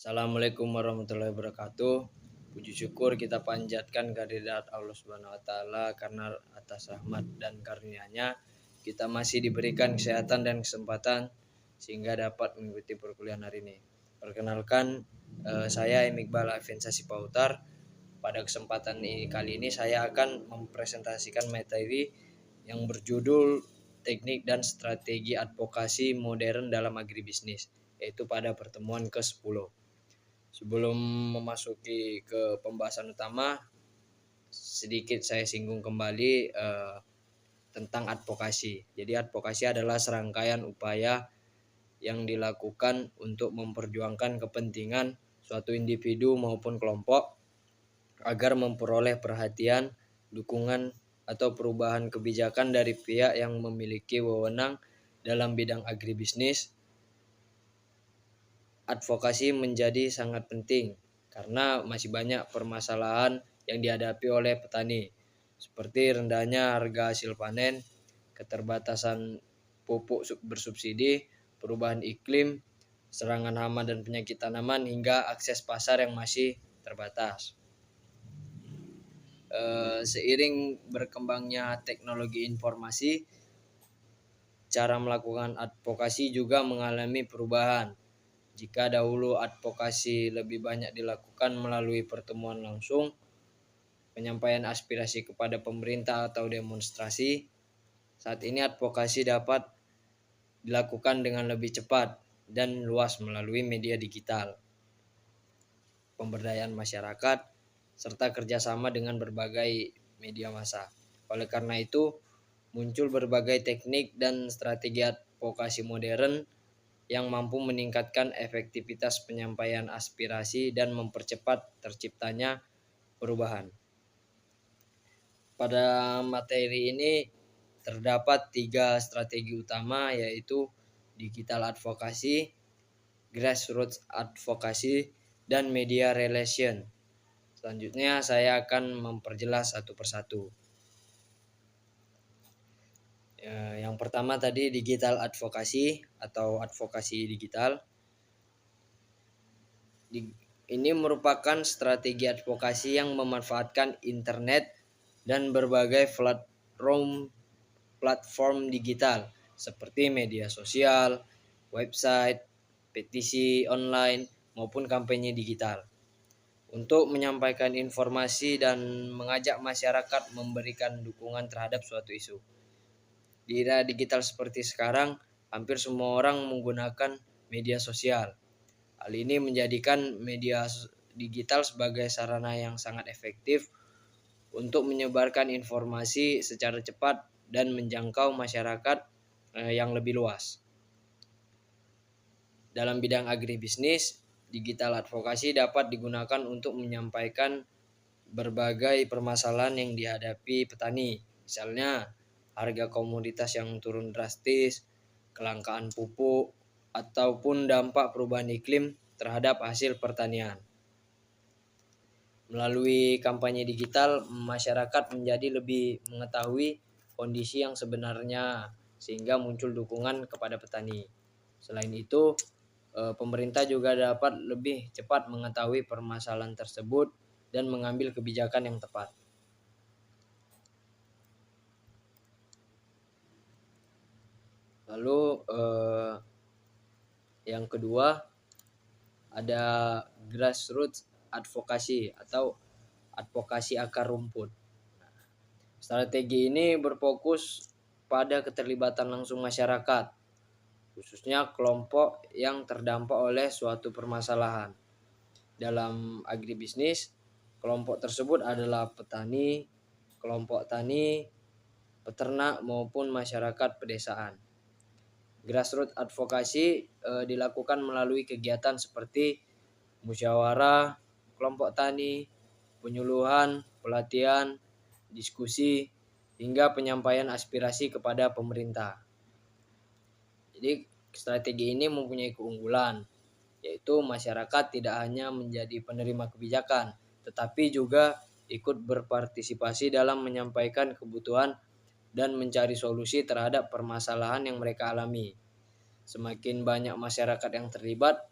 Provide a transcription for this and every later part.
Assalamualaikum warahmatullahi wabarakatuh. Puji syukur kita panjatkan kehadirat Allah Subhanahu wa taala karena atas rahmat dan karunia-Nya kita masih diberikan kesehatan dan kesempatan sehingga dapat mengikuti perkuliahan hari ini. Perkenalkan, saya Iqbal Alfiansyah Sipautar. Pada kesempatan kali ini saya akan mempresentasikan materi yang berjudul Teknik dan Strategi Advokasi Modern dalam Agribisnis, yaitu pada pertemuan ke-10. Sebelum memasuki ke pembahasan utama, sedikit saya singgung kembali tentang advokasi. Jadi advokasi adalah serangkaian upaya yang dilakukan untuk memperjuangkan kepentingan suatu individu maupun kelompok agar memperoleh perhatian, dukungan, atau perubahan kebijakan dari pihak yang memiliki wewenang dalam bidang agribisnis. Advokasi menjadi sangat penting karena masih banyak permasalahan yang dihadapi oleh petani, seperti rendahnya harga hasil panen, keterbatasan pupuk bersubsidi, perubahan iklim, serangan hama dan penyakit tanaman, hingga akses pasar yang masih terbatas. Seiring berkembangnya teknologi informasi, cara melakukan advokasi juga mengalami perubahan. Jika dahulu advokasi lebih banyak dilakukan melalui pertemuan langsung, penyampaian aspirasi kepada pemerintah atau demonstrasi, saat ini advokasi dapat dilakukan dengan lebih cepat dan luas melalui media digital, pemberdayaan masyarakat, serta kerjasama dengan berbagai media massa. Oleh karena itu, muncul berbagai teknik dan strategi advokasi modern yang mampu meningkatkan efektivitas penyampaian aspirasi dan mempercepat terciptanya perubahan. Pada materi ini terdapat 3 strategi utama, yaitu digital advokasi, grassroots advokasi, dan media relation. Selanjutnya saya akan memperjelas satu persatu. Yang pertama tadi digital advokasi atau advokasi digital. Ini merupakan strategi advokasi yang memanfaatkan internet dan berbagai platform digital seperti media sosial, website, petisi online, maupun kampanye digital untuk menyampaikan informasi dan mengajak masyarakat memberikan dukungan terhadap suatu isu. Di era digital seperti sekarang, hampir semua orang menggunakan media sosial. Hal ini menjadikan media digital sebagai sarana yang sangat efektif untuk menyebarkan informasi secara cepat dan menjangkau masyarakat yang lebih luas. Dalam bidang agribisnis, digital advokasi dapat digunakan untuk menyampaikan berbagai permasalahan yang dihadapi petani. Misalnya, harga komoditas yang turun drastis, kelangkaan pupuk, ataupun dampak perubahan iklim terhadap hasil pertanian. Melalui kampanye digital, masyarakat menjadi lebih mengetahui kondisi yang sebenarnya sehingga muncul dukungan kepada petani. Selain itu, pemerintah juga dapat lebih cepat mengetahui permasalahan tersebut dan mengambil kebijakan yang tepat. Lalu yang kedua ada grassroots advokasi atau advokasi akar rumput. Strategi ini berfokus pada keterlibatan langsung masyarakat, khususnya kelompok yang terdampak oleh suatu permasalahan. Dalam agribisnis, kelompok tersebut adalah petani, kelompok tani, peternak, maupun masyarakat pedesaan. Grassroots advokasi dilakukan melalui kegiatan seperti musyawarah, kelompok tani, penyuluhan, pelatihan, diskusi, hingga penyampaian aspirasi kepada pemerintah. Jadi strategi ini mempunyai keunggulan, yaitu masyarakat tidak hanya menjadi penerima kebijakan, tetapi juga ikut berpartisipasi dalam menyampaikan kebutuhan dan mencari solusi terhadap permasalahan yang mereka alami. Semakin banyak masyarakat yang terlibat,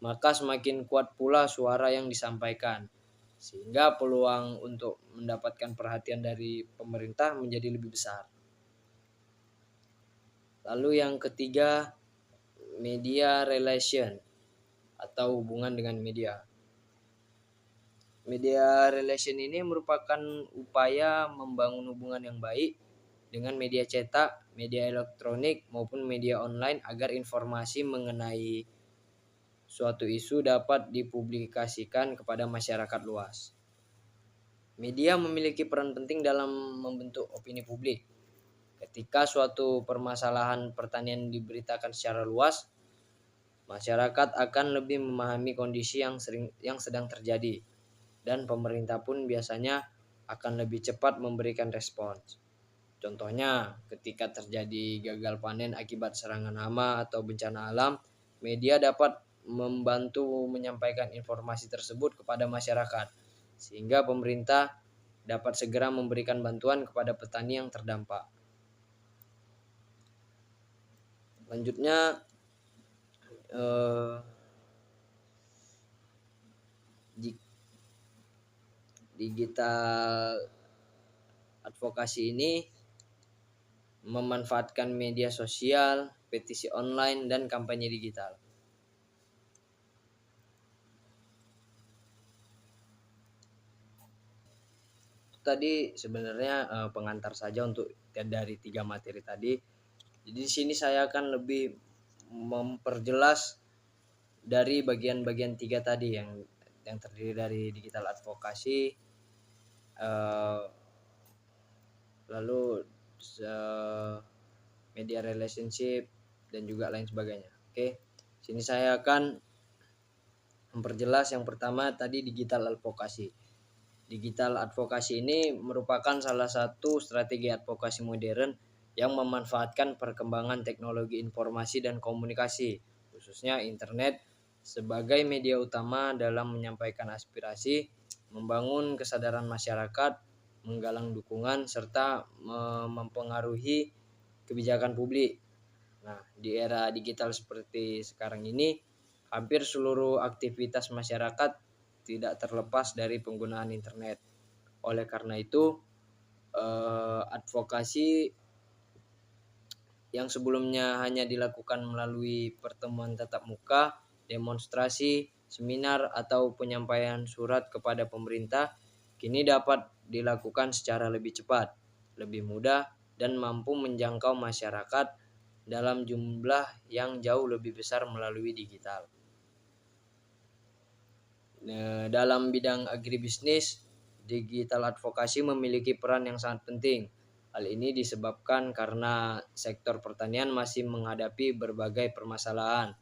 maka semakin kuat pula suara yang disampaikan, sehingga peluang untuk mendapatkan perhatian dari pemerintah menjadi lebih besar. Lalu yang ketiga, media relation atau hubungan dengan media. Media relation ini merupakan upaya membangun hubungan yang baik dengan media cetak, media elektronik maupun media online agar informasi mengenai suatu isu dapat dipublikasikan kepada masyarakat luas. Media memiliki peran penting dalam membentuk opini publik. Ketika suatu permasalahan pertanian diberitakan secara luas, masyarakat akan lebih memahami kondisi yang sedang terjadi, dan pemerintah pun biasanya akan lebih cepat memberikan respons. Contohnya, ketika terjadi gagal panen akibat serangan hama atau bencana alam, media dapat membantu menyampaikan informasi tersebut kepada masyarakat, sehingga pemerintah dapat segera memberikan bantuan kepada petani yang terdampak. Selanjutnya, digital advokasi ini memanfaatkan media sosial, petisi online, dan kampanye digital. Tadi sebenarnya pengantar saja untuk dari 3 materi tadi. Jadi di sini saya akan lebih memperjelas dari bagian-bagian 3 tadi yang terdiri dari digital advokasi, lalu media relationship, dan juga lain sebagainya. Oke, sini saya akan memperjelas yang pertama tadi digital advokasi. Digital advokasi ini merupakan salah satu strategi advokasi modern yang memanfaatkan perkembangan teknologi informasi dan komunikasi, khususnya internet, sebagai media utama dalam menyampaikan aspirasi, membangun kesadaran masyarakat, menggalang dukungan, serta mempengaruhi kebijakan publik. Nah, di era digital seperti sekarang ini, hampir seluruh aktivitas masyarakat tidak terlepas dari penggunaan internet. Oleh karena itu, advokasi yang sebelumnya hanya dilakukan melalui pertemuan tatap muka, demonstrasi, seminar, atau penyampaian surat kepada pemerintah, kini dapat dilakukan secara lebih cepat, lebih mudah, dan mampu menjangkau masyarakat dalam jumlah yang jauh lebih besar melalui digital. Dalam bidang agribisnis, digital advokasi memiliki peran yang sangat penting. Hal ini disebabkan karena sektor pertanian masih menghadapi berbagai permasalahan,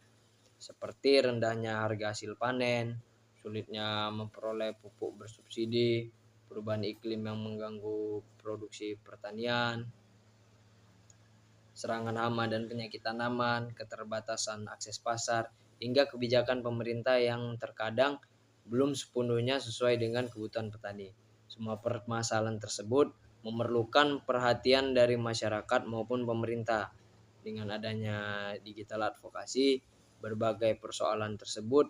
seperti rendahnya harga hasil panen, sulitnya memperoleh pupuk bersubsidi, perubahan iklim yang mengganggu produksi pertanian, serangan hama dan penyakit tanaman, keterbatasan akses pasar, hingga kebijakan pemerintah yang terkadang belum sepenuhnya sesuai dengan kebutuhan petani. Semua permasalahan tersebut memerlukan perhatian dari masyarakat maupun pemerintah. Dengan adanya digital advokasi, berbagai persoalan tersebut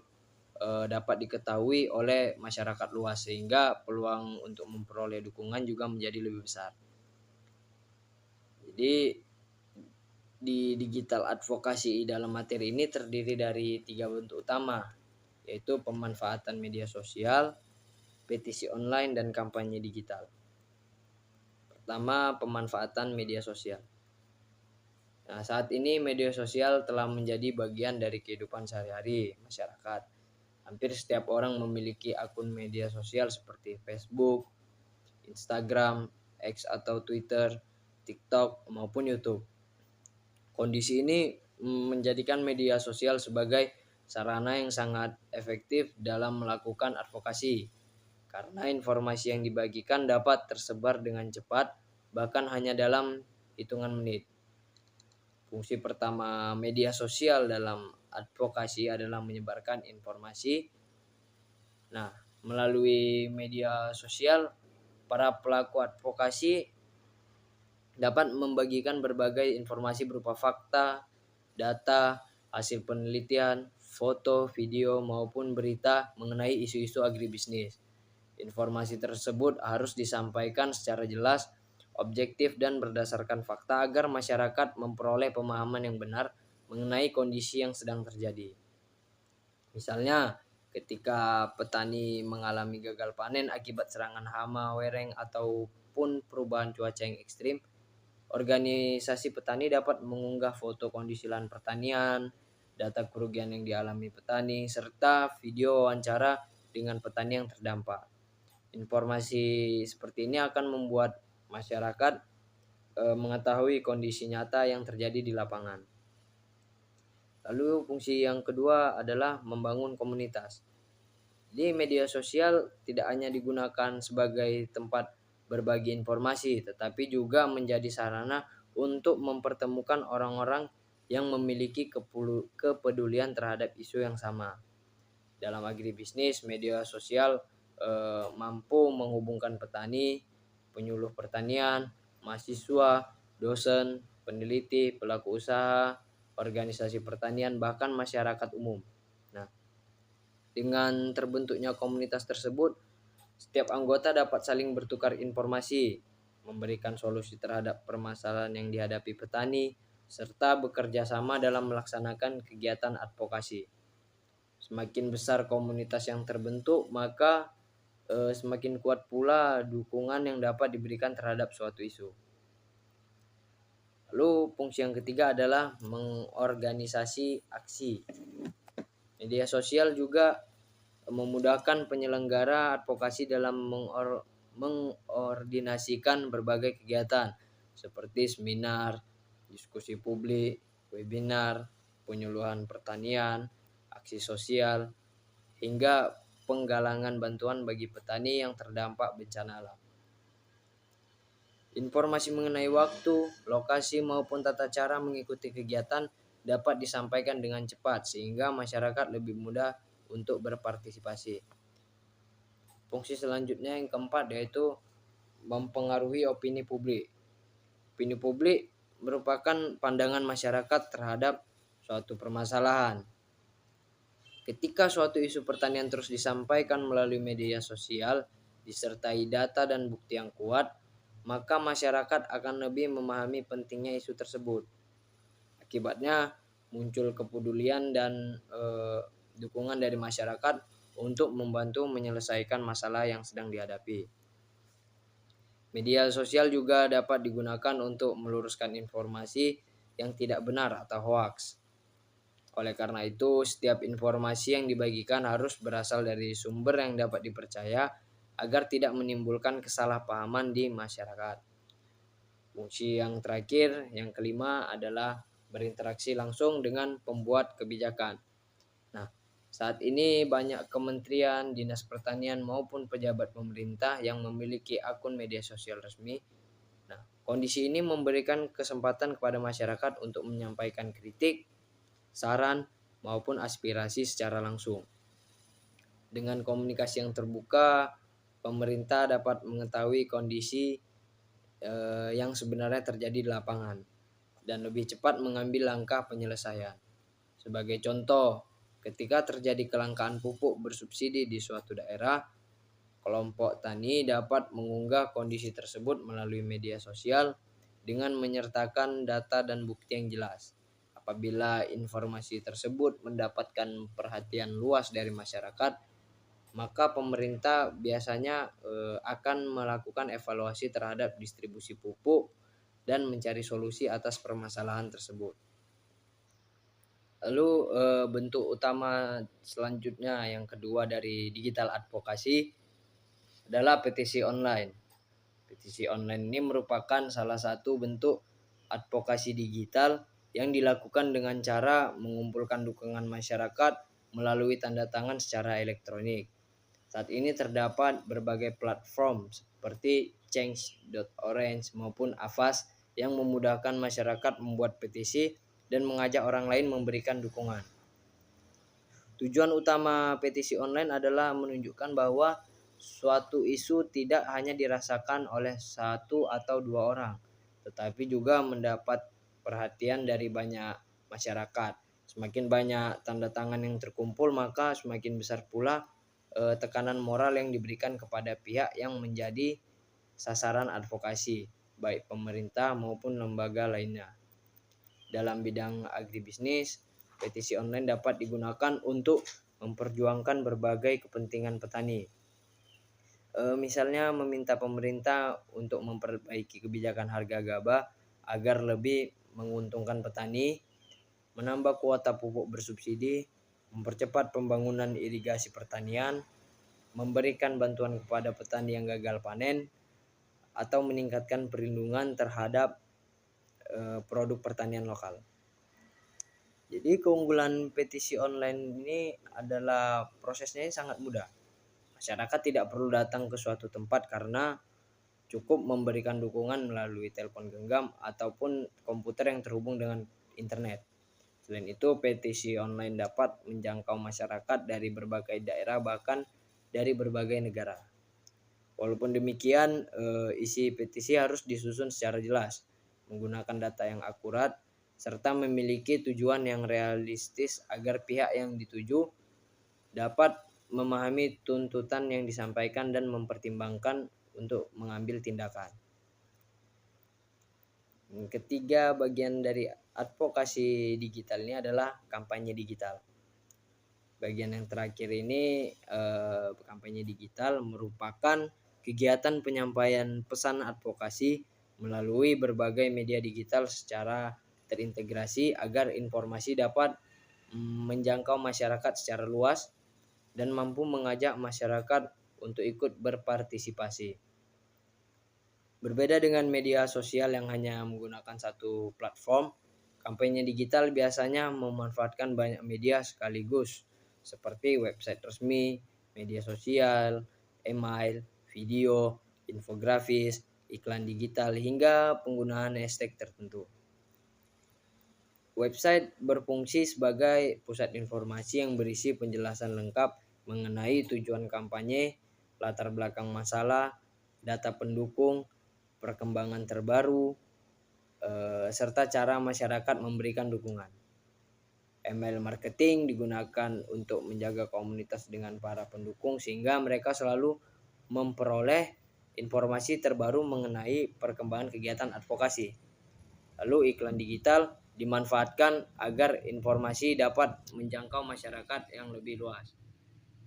dapat diketahui oleh masyarakat luas, sehingga peluang untuk memperoleh dukungan juga menjadi lebih besar. Jadi di digital advokasi dalam materi ini terdiri dari 3 bentuk utama, yaitu pemanfaatan media sosial, petisi online, dan kampanye digital. Pertama, pemanfaatan media sosial. Nah, saat ini media sosial telah menjadi bagian dari kehidupan sehari-hari masyarakat. Hampir setiap orang memiliki akun media sosial seperti Facebook, Instagram, X atau Twitter, TikTok, maupun YouTube. Kondisi ini menjadikan media sosial sebagai sarana yang sangat efektif dalam melakukan advokasi, karena informasi yang dibagikan dapat tersebar dengan cepat, bahkan hanya dalam hitungan menit. Fungsi pertama media sosial dalam advokasi adalah menyebarkan informasi. Nah, melalui media sosial, para pelaku advokasi dapat membagikan berbagai informasi berupa fakta, data, hasil penelitian, foto, video, maupun berita mengenai isu-isu agribisnis. Informasi tersebut harus disampaikan secara jelas, objektif, dan berdasarkan fakta agar masyarakat memperoleh pemahaman yang benar mengenai kondisi yang sedang terjadi. Misalnya, ketika petani mengalami gagal panen akibat serangan hama, wereng, ataupun perubahan cuaca yang ekstrim, organisasi petani dapat mengunggah foto kondisi lahan pertanian, data kerugian yang dialami petani, serta video wawancara dengan petani yang terdampak. Informasi seperti ini akan membuat masyarakat mengetahui kondisi nyata yang terjadi di lapangan. Lalu fungsi yang kedua adalah membangun komunitas. Di media sosial tidak hanya digunakan sebagai tempat berbagi informasi, tetapi juga menjadi sarana untuk mempertemukan orang-orang yang memiliki kepedulian terhadap isu yang sama. Dalam agribisnis, media sosial mampu menghubungkan petani, penyuluh pertanian, mahasiswa, dosen, peneliti, pelaku usaha, organisasi pertanian, bahkan masyarakat umum. Nah, dengan terbentuknya komunitas tersebut, setiap anggota dapat saling bertukar informasi, memberikan solusi terhadap permasalahan yang dihadapi petani, serta bekerja sama dalam melaksanakan kegiatan advokasi. Semakin besar komunitas yang terbentuk, maka semakin kuat pula dukungan yang dapat diberikan terhadap suatu isu. Lalu fungsi yang ketiga adalah mengorganisasi aksi. Media sosial juga memudahkan penyelenggara advokasi dalam mengordinasikan berbagai kegiatan seperti seminar, diskusi publik, webinar, penyuluhan pertanian, aksi sosial, hingga penggalangan bantuan bagi petani yang terdampak bencana alam. Informasi mengenai waktu, lokasi, maupun tata cara mengikuti kegiatan dapat disampaikan dengan cepat sehingga masyarakat lebih mudah untuk berpartisipasi. Fungsi selanjutnya yang keempat yaitu mempengaruhi opini publik. Opini publik merupakan pandangan masyarakat terhadap suatu permasalahan. Ketika suatu isu pertanian terus disampaikan melalui media sosial, disertai data dan bukti yang kuat, maka masyarakat akan lebih memahami pentingnya isu tersebut. Akibatnya muncul kepedulian dan dukungan dari masyarakat untuk membantu menyelesaikan masalah yang sedang dihadapi. Media sosial juga dapat digunakan untuk meluruskan informasi yang tidak benar atau hoaks. Oleh karena itu, setiap informasi yang dibagikan harus berasal dari sumber yang dapat dipercaya agar tidak menimbulkan kesalahpahaman di masyarakat. Fungsi yang terakhir, yang kelima adalah berinteraksi langsung dengan pembuat kebijakan. Nah, saat ini banyak kementerian, dinas pertanian maupun pejabat pemerintah yang memiliki akun media sosial resmi. Nah, kondisi ini memberikan kesempatan kepada masyarakat untuk menyampaikan kritik, saran, maupun aspirasi secara langsung. Dengan komunikasi yang terbuka, pemerintah dapat mengetahui kondisi yang sebenarnya terjadi di lapangan dan lebih cepat mengambil langkah penyelesaian. Sebagai contoh, ketika terjadi kelangkaan pupuk bersubsidi di suatu daerah, kelompok tani dapat mengunggah kondisi tersebut melalui media sosial dengan menyertakan data dan bukti yang jelas. Apabila informasi tersebut mendapatkan perhatian luas dari masyarakat, maka pemerintah biasanya akan melakukan evaluasi terhadap distribusi pupuk dan mencari solusi atas permasalahan tersebut. Lalu bentuk utama selanjutnya yang kedua dari digital advokasi adalah petisi online. Petisi online ini merupakan salah satu bentuk advokasi digital yang dilakukan dengan cara mengumpulkan dukungan masyarakat melalui tanda tangan secara elektronik. Saat ini terdapat berbagai platform seperti Change.Orange maupun Avast yang memudahkan masyarakat membuat petisi dan mengajak orang lain memberikan dukungan. Tujuan utama petisi online adalah menunjukkan bahwa suatu isu tidak hanya dirasakan oleh satu atau dua orang, tetapi juga mendapat perhatian dari banyak masyarakat, Semakin banyak tanda tangan yang terkumpul, maka semakin besar pula tekanan moral yang diberikan kepada pihak yang menjadi sasaran advokasi, baik pemerintah maupun lembaga lainnya. Dalam bidang agribisnis, petisi online dapat digunakan untuk memperjuangkan berbagai kepentingan petani. Misalnya meminta pemerintah untuk memperbaiki kebijakan harga gabah agar lebih menguntungkan petani, menambah kuota pupuk bersubsidi, mempercepat pembangunan irigasi pertanian, memberikan bantuan kepada petani yang gagal panen, atau meningkatkan perlindungan terhadap produk pertanian lokal. Jadi keunggulan petisi online ini adalah prosesnya sangat mudah. Masyarakat tidak perlu datang ke suatu tempat karena cukup memberikan dukungan melalui telepon genggam ataupun komputer yang terhubung dengan internet. Selain itu, petisi online dapat menjangkau masyarakat dari berbagai daerah, bahkan dari berbagai negara. Walaupun demikian, isi petisi harus disusun secara jelas, menggunakan data yang akurat, serta memiliki tujuan yang realistis agar pihak yang dituju dapat memahami tuntutan yang disampaikan dan mempertimbangkan untuk mengambil tindakan. Ketiga bagian dari advokasi digital ini adalah kampanye digital. Bagian yang terakhir ini, kampanye digital merupakan kegiatan penyampaian pesan advokasi melalui berbagai media digital secara terintegrasi agar informasi dapat menjangkau masyarakat secara luas dan mampu mengajak masyarakat untuk ikut berpartisipasi. Berbeda dengan media sosial yang hanya menggunakan satu platform, kampanye digital biasanya memanfaatkan banyak media sekaligus, seperti website resmi, media sosial, email, video, infografis, iklan digital, hingga penggunaan hashtag tertentu. Website berfungsi sebagai pusat informasi yang berisi penjelasan lengkap mengenai tujuan kampanye, latar belakang masalah, data pendukung, perkembangan terbaru, serta cara masyarakat memberikan dukungan. Email marketing digunakan untuk menjaga komunitas dengan para pendukung sehingga mereka selalu memperoleh informasi terbaru mengenai perkembangan kegiatan advokasi. Lalu iklan digital dimanfaatkan agar informasi dapat menjangkau masyarakat yang lebih luas,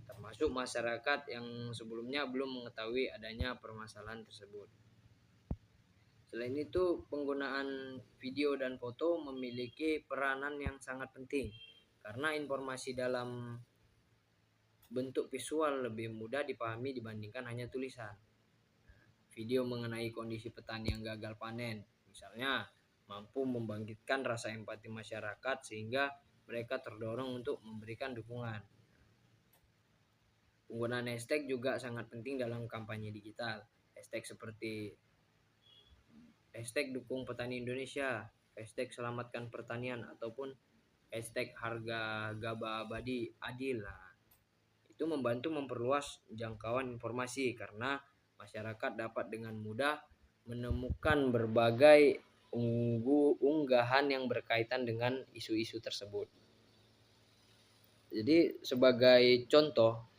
termasuk masyarakat yang sebelumnya belum mengetahui adanya permasalahan tersebut. Selain itu, penggunaan video dan foto memiliki peranan yang sangat penting karena informasi dalam bentuk visual lebih mudah dipahami dibandingkan hanya tulisan. Video mengenai kondisi petani yang gagal panen, misalnya, mampu membangkitkan rasa empati masyarakat sehingga mereka terdorong untuk memberikan dukungan. Penggunaan hashtag juga sangat penting dalam kampanye digital. Hashtag seperti hashtag dukung petani Indonesia, hashtag selamatkan pertanian, ataupun hashtag harga gabah abadi adil. Itu membantu memperluas jangkauan informasi karena masyarakat dapat dengan mudah menemukan berbagai unggahan yang berkaitan dengan isu-isu tersebut. Jadi sebagai contoh,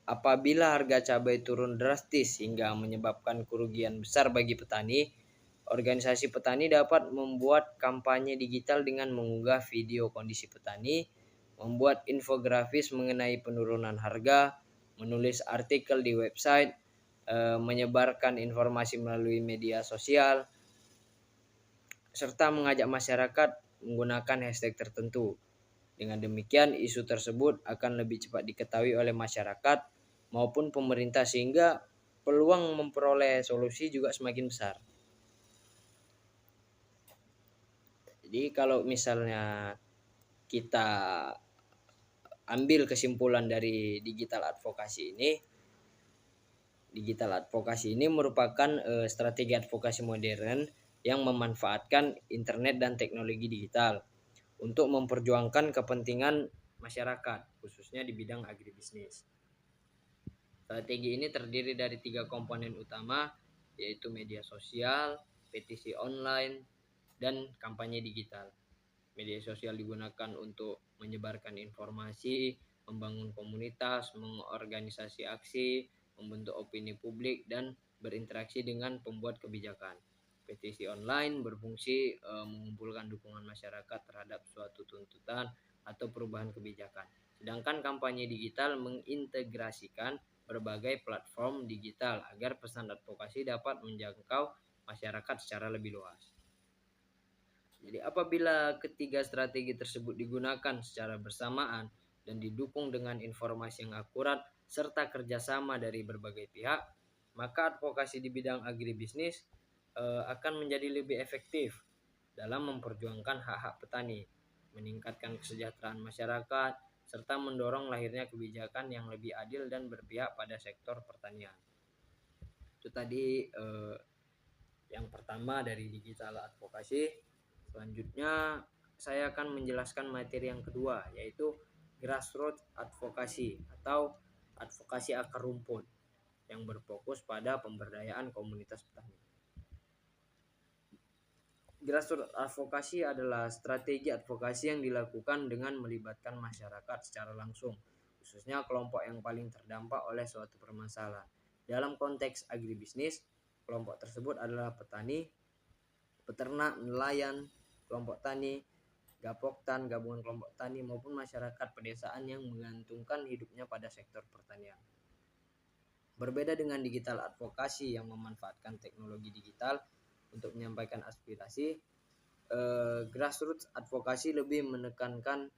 apabila harga cabai turun drastis hingga menyebabkan kerugian besar bagi petani, organisasi petani dapat membuat kampanye digital dengan mengunggah video kondisi petani, membuat infografis mengenai penurunan harga, menulis artikel di website, menyebarkan informasi melalui media sosial, serta mengajak masyarakat menggunakan hashtag tertentu. Dengan demikian, isu tersebut akan lebih cepat diketahui oleh masyarakat maupun pemerintah sehingga peluang memperoleh solusi juga semakin besar. Jadi kalau misalnya kita ambil kesimpulan dari digital advokasi ini merupakan strategi advokasi modern yang memanfaatkan internet dan teknologi digital untuk memperjuangkan kepentingan masyarakat, khususnya di bidang agribisnis. Strategi ini terdiri dari 3 komponen utama, yaitu media sosial, petisi online, dan kampanye digital. Media sosial digunakan untuk menyebarkan informasi, membangun komunitas, mengorganisasi aksi, membentuk opini publik, dan berinteraksi dengan pembuat kebijakan. Petisi online berfungsi mengumpulkan dukungan masyarakat terhadap suatu tuntutan atau perubahan kebijakan. Sedangkan kampanye digital mengintegrasikan berbagai platform digital agar pesan advokasi dapat menjangkau masyarakat secara lebih luas. Jadi apabila ketiga strategi tersebut digunakan secara bersamaan dan didukung dengan informasi yang akurat serta kerjasama dari berbagai pihak, maka advokasi di bidang agribisnis akan menjadi lebih efektif dalam memperjuangkan hak-hak petani, meningkatkan kesejahteraan masyarakat, serta mendorong lahirnya kebijakan yang lebih adil dan berpihak pada sektor pertanian. Itu tadi yang pertama dari digital advokasi. Selanjutnya saya akan menjelaskan materi yang kedua, yaitu grassroots advokasi atau advokasi akar rumput yang berfokus pada pemberdayaan komunitas petani. Grassroots advokasi adalah strategi advokasi yang dilakukan dengan melibatkan masyarakat secara langsung, khususnya kelompok yang paling terdampak oleh suatu permasalahan. Dalam konteks agribisnis, kelompok tersebut adalah petani, peternak, nelayan, kelompok tani, gapoktan, gabungan kelompok tani, maupun masyarakat pedesaan yang menggantungkan hidupnya pada sektor pertanian. Berbeda dengan digital advokasi yang memanfaatkan teknologi digital untuk menyampaikan aspirasi, grassroots advokasi lebih menekankan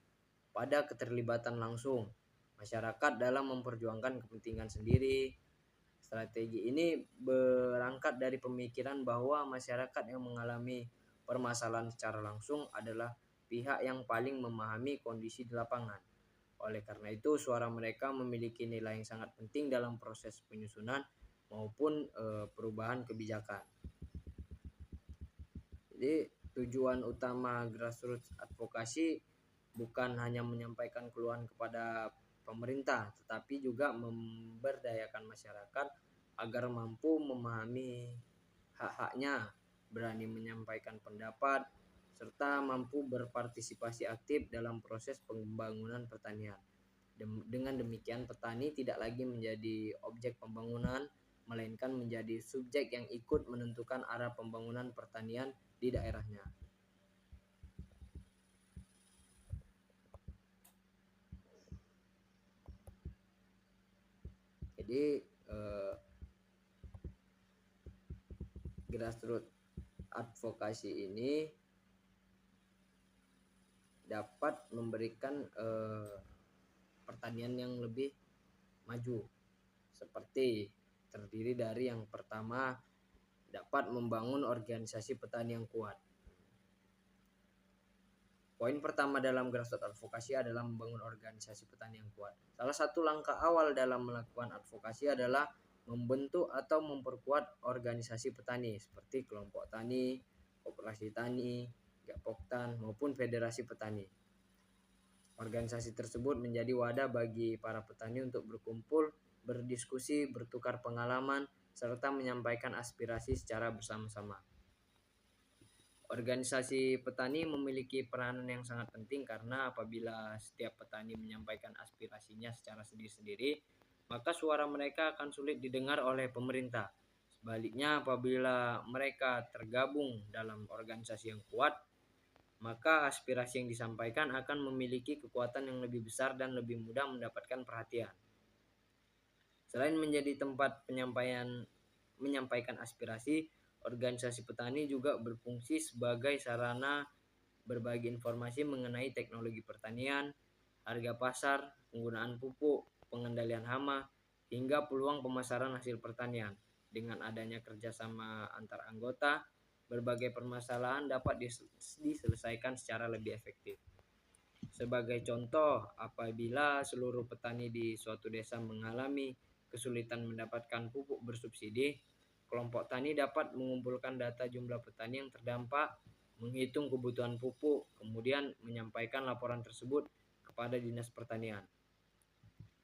pada keterlibatan langsung masyarakat dalam memperjuangkan kepentingan sendiri. Strategi ini berangkat dari pemikiran bahwa masyarakat yang mengalami permasalahan secara langsung adalah pihak yang paling memahami kondisi di lapangan. Oleh karena itu, suara mereka memiliki nilai yang sangat penting dalam proses penyusunan maupun perubahan kebijakan. Jadi, tujuan utama grassroots advokasi bukan hanya menyampaikan keluhan kepada pemerintah, tetapi juga memberdayakan masyarakat agar mampu memahami hak-haknya, berani menyampaikan pendapat, serta mampu berpartisipasi aktif dalam proses pembangunan pertanian. Dengan demikian, petani tidak lagi menjadi objek pembangunan, melainkan menjadi subjek yang ikut menentukan arah pembangunan pertanian di daerahnya. Jadi grassroots advokasi ini dapat memberikan pertanian yang lebih maju, seperti terdiri dari yang pertama, dapat membangun organisasi petani yang kuat. Poin pertama dalam grassroots advokasi adalah membangun organisasi petani yang kuat. Salah satu langkah awal dalam melakukan advokasi adalah membentuk atau memperkuat organisasi petani seperti kelompok tani, koperasi tani, gapoktan, maupun federasi petani. Organisasi tersebut menjadi wadah bagi para petani untuk berkumpul, berdiskusi, bertukar pengalaman, serta menyampaikan aspirasi secara bersama-sama. Organisasi petani memiliki peranan yang sangat penting karena apabila setiap petani menyampaikan aspirasinya secara sendiri-sendiri, maka suara mereka akan sulit didengar oleh pemerintah. Sebaliknya, apabila mereka tergabung dalam organisasi yang kuat, maka aspirasi yang disampaikan akan memiliki kekuatan yang lebih besar dan lebih mudah mendapatkan perhatian. Selain menjadi tempat menyampaikan aspirasi, organisasi petani juga berfungsi sebagai sarana berbagi informasi mengenai teknologi pertanian, harga pasar, penggunaan pupuk, pengendalian hama, hingga peluang pemasaran hasil pertanian. Dengan adanya kerjasama antar anggota, berbagai permasalahan dapat diselesaikan secara lebih efektif. Sebagai contoh, apabila seluruh petani di suatu desa mengalami kesulitan mendapatkan pupuk bersubsidi, kelompok tani dapat mengumpulkan data jumlah petani yang terdampak, menghitung kebutuhan pupuk, kemudian menyampaikan laporan tersebut kepada Dinas Pertanian.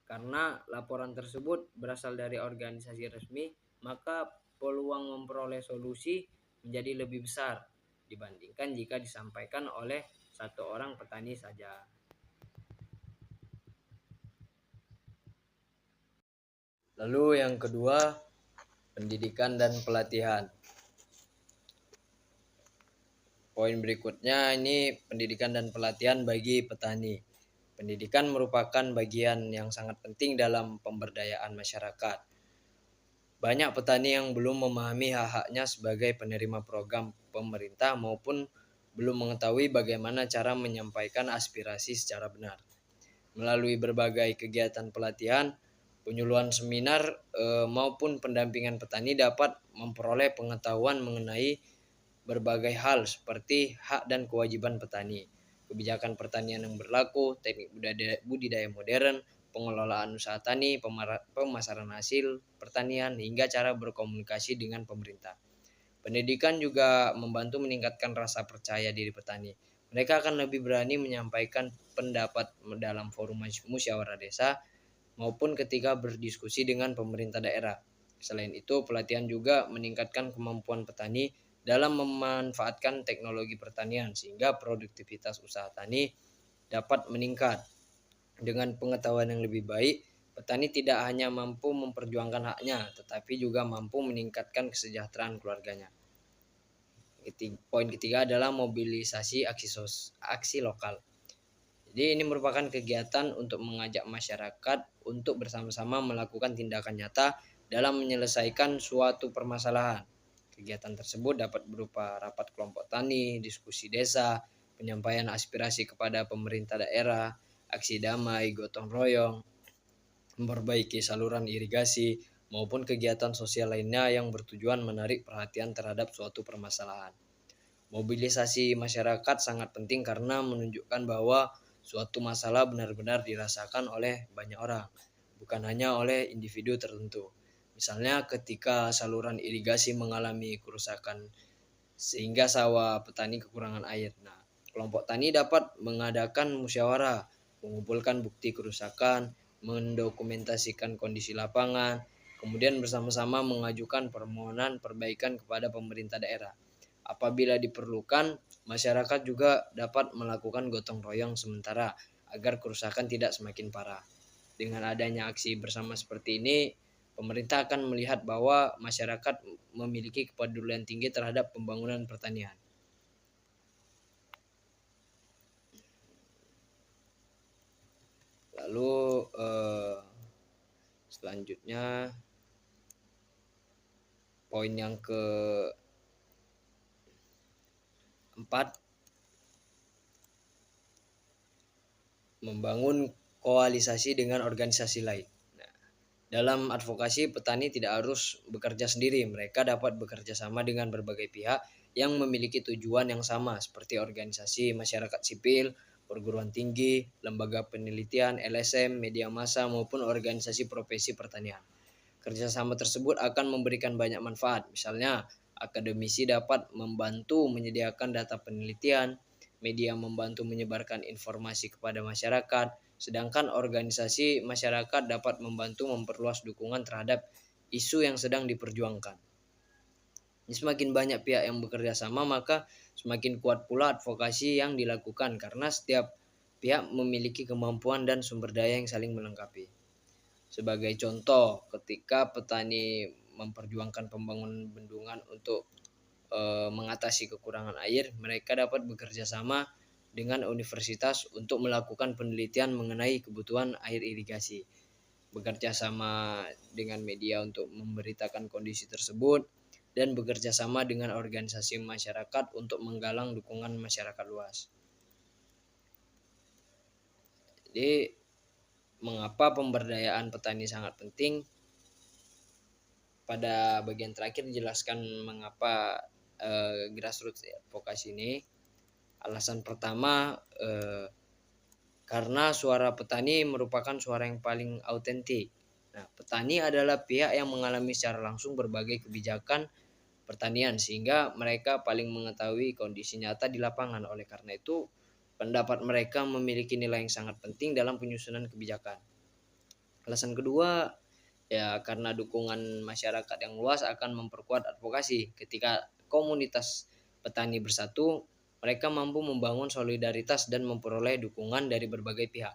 Karena laporan tersebut berasal dari organisasi resmi, maka peluang memperoleh solusi menjadi lebih besar dibandingkan jika disampaikan oleh satu orang petani saja. Lalu yang kedua, pendidikan dan pelatihan. Poin berikutnya ini pendidikan dan pelatihan bagi petani. Pendidikan merupakan bagian yang sangat penting dalam pemberdayaan masyarakat. Banyak petani yang belum memahami hak-haknya sebagai penerima program pemerintah maupun belum mengetahui bagaimana cara menyampaikan aspirasi secara benar. Melalui berbagai kegiatan pelatihan, penyuluhan seminar maupun pendampingan petani dapat memperoleh pengetahuan mengenai berbagai hal seperti hak dan kewajiban petani, kebijakan pertanian yang berlaku, teknik budidaya modern, pengelolaan usaha tani, pemasaran hasil pertanian, hingga cara berkomunikasi dengan pemerintah. Pendidikan juga membantu meningkatkan rasa percaya diri petani. Mereka akan lebih berani menyampaikan pendapat dalam forum musyawarah desa maupun ketika berdiskusi dengan pemerintah daerah. Selain itu, pelatihan juga meningkatkan kemampuan petani dalam memanfaatkan teknologi pertanian sehingga produktivitas usaha tani dapat meningkat. Dengan pengetahuan yang lebih baik, petani tidak hanya mampu memperjuangkan haknya, tetapi juga mampu meningkatkan kesejahteraan keluarganya. Poin ketiga adalah mobilisasi aksi lokal. Jadi ini merupakan kegiatan untuk mengajak masyarakat untuk bersama-sama melakukan tindakan nyata dalam menyelesaikan suatu permasalahan. Kegiatan tersebut dapat berupa rapat kelompok tani, diskusi desa, penyampaian aspirasi kepada pemerintah daerah, aksi damai, gotong royong, memperbaiki saluran irigasi, maupun kegiatan sosial lainnya yang bertujuan menarik perhatian terhadap suatu permasalahan. Mobilisasi masyarakat sangat penting karena menunjukkan bahwa suatu masalah benar-benar dirasakan oleh banyak orang, bukan hanya oleh individu tertentu. Misalnya ketika saluran irigasi mengalami kerusakan sehingga sawah petani kekurangan air. Nah, kelompok tani dapat mengadakan musyawarah, mengumpulkan bukti kerusakan, mendokumentasikan kondisi lapangan, kemudian bersama-sama mengajukan permohonan perbaikan kepada pemerintah daerah. Apabila diperlukan, masyarakat juga dapat melakukan gotong royong sementara agar kerusakan tidak semakin parah. Dengan adanya aksi bersama seperti ini, pemerintah akan melihat bahwa masyarakat memiliki kepedulian tinggi terhadap pembangunan pertanian. Lalu selanjutnya poin yang keempat, membangun koalisasi dengan organisasi lain. Nah, dalam advokasi, petani tidak harus bekerja sendiri. Mereka dapat bekerja sama dengan berbagai pihak yang memiliki tujuan yang sama seperti organisasi masyarakat sipil, perguruan tinggi, lembaga penelitian, LSM, media massa, maupun organisasi profesi pertanian. Kerjasama tersebut akan memberikan banyak manfaat. Misalnya, akademisi dapat membantu menyediakan data penelitian, media membantu menyebarkan informasi kepada masyarakat, sedangkan organisasi masyarakat dapat membantu memperluas dukungan terhadap isu yang sedang diperjuangkan. Semakin banyak pihak yang bekerja sama, maka semakin kuat pula advokasi yang dilakukan karena setiap pihak memiliki kemampuan dan sumber daya yang saling melengkapi. Sebagai contoh, ketika petani memperjuangkan pembangunan bendungan untuk mengatasi kekurangan air, mereka dapat bekerja sama dengan universitas untuk melakukan penelitian mengenai kebutuhan air irigasi. Bekerja sama dengan media untuk memberitakan kondisi tersebut, dan bekerja sama dengan organisasi masyarakat untuk menggalang dukungan masyarakat luas. Jadi, mengapa pemberdayaan petani sangat penting? Pada bagian terakhir dijelaskan mengapa grassroots advokasi ini. Alasan pertama, karena suara petani merupakan suara yang paling autentik. Nah, petani adalah pihak yang mengalami secara langsung berbagai kebijakan pertanian sehingga mereka paling mengetahui kondisi nyata di lapangan. Oleh karena itu, pendapat mereka memiliki nilai yang sangat penting dalam penyusunan kebijakan. Alasan kedua, Ya, karena dukungan masyarakat yang luas akan memperkuat advokasi. Ketika komunitas petani bersatu, mereka mampu membangun solidaritas dan memperoleh dukungan dari berbagai pihak.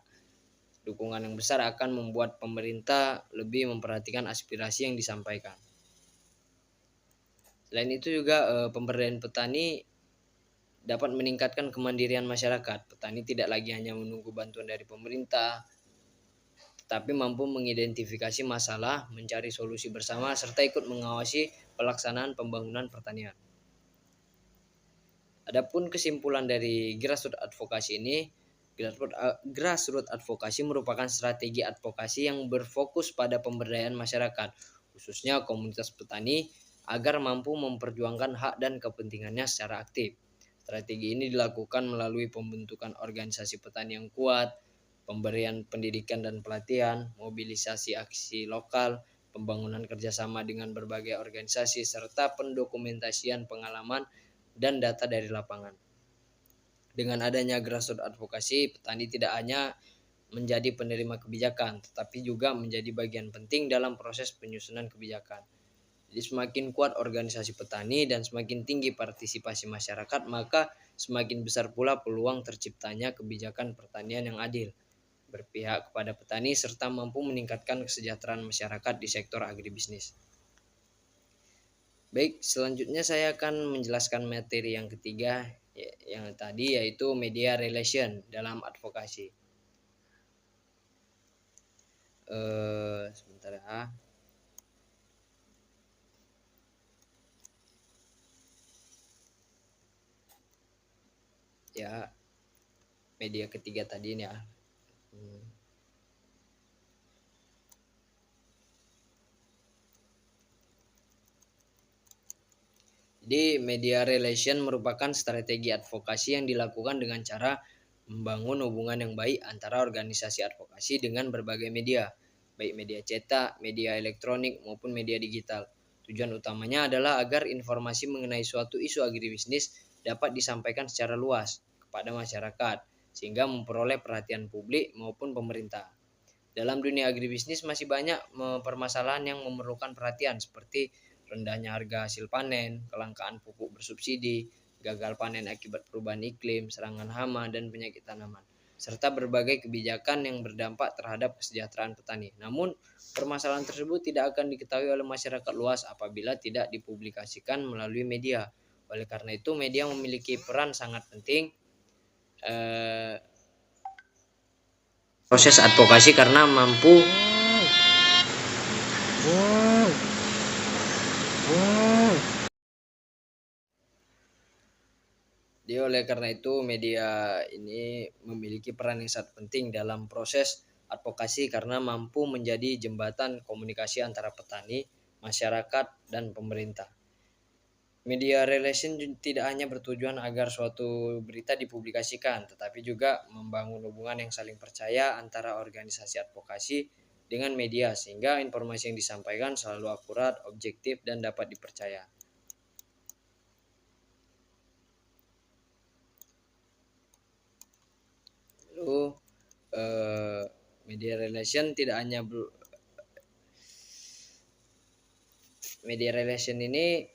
Dukungan yang besar akan membuat pemerintah lebih memperhatikan aspirasi yang disampaikan. Selain itu juga pemberdayaan petani dapat meningkatkan kemandirian masyarakat. Petani tidak lagi hanya menunggu bantuan dari pemerintah, tetapi mampu mengidentifikasi masalah, mencari solusi bersama, serta ikut mengawasi pelaksanaan pembangunan pertanian. Adapun kesimpulan dari grassroots advokasi ini, grassroots advokasi merupakan strategi advokasi yang berfokus pada pemberdayaan masyarakat, khususnya komunitas petani, agar mampu memperjuangkan hak dan kepentingannya secara aktif. Strategi ini dilakukan melalui pembentukan organisasi petani yang kuat, pemberian pendidikan dan pelatihan, mobilisasi aksi lokal, pembangunan kerjasama dengan berbagai organisasi, serta pendokumentasian pengalaman dan data dari lapangan. Dengan adanya grassroots advokasi, petani tidak hanya menjadi penerima kebijakan, tetapi juga menjadi bagian penting dalam proses penyusunan kebijakan. Jadi semakin kuat organisasi petani dan semakin tinggi partisipasi masyarakat, maka semakin besar pula peluang terciptanya kebijakan pertanian yang adil, berpihak kepada petani, serta mampu meningkatkan kesejahteraan masyarakat di sektor agribisnis. Baik, selanjutnya saya akan menjelaskan materi yang ketiga yang tadi, yaitu media relation dalam advokasi. Sebentar ya. Ya, media ketiga tadi ini ya. Jadi media relation merupakan strategi advokasi yang dilakukan dengan cara membangun hubungan yang baik antara organisasi advokasi dengan berbagai media, baik media cetak, media elektronik maupun media digital. Tujuan utamanya adalah agar informasi mengenai suatu isu agribisnis dapat disampaikan secara luas kepada masyarakat sehingga memperoleh perhatian publik maupun pemerintah. Dalam dunia agribisnis masih banyak permasalahan yang memerlukan perhatian seperti rendahnya harga hasil panen, kelangkaan pupuk bersubsidi, gagal panen akibat perubahan iklim, serangan hama dan penyakit tanaman, serta berbagai kebijakan yang berdampak terhadap kesejahteraan petani. Namun, permasalahan tersebut tidak akan diketahui oleh masyarakat luas apabila tidak dipublikasikan melalui media. Oleh karena itu, media memiliki peran sangat penting proses advokasi karena mampu oleh karena itu media ini memiliki peran yang sangat penting dalam proses advokasi karena mampu menjadi jembatan komunikasi antara petani, masyarakat, dan pemerintah. Media relation tidak hanya bertujuan agar suatu berita dipublikasikan, tetapi juga membangun hubungan yang saling percaya antara organisasi advokasi dengan media sehingga informasi yang disampaikan selalu akurat, objektif, dan dapat dipercaya. Lalu media relation tidak hanya media relation ini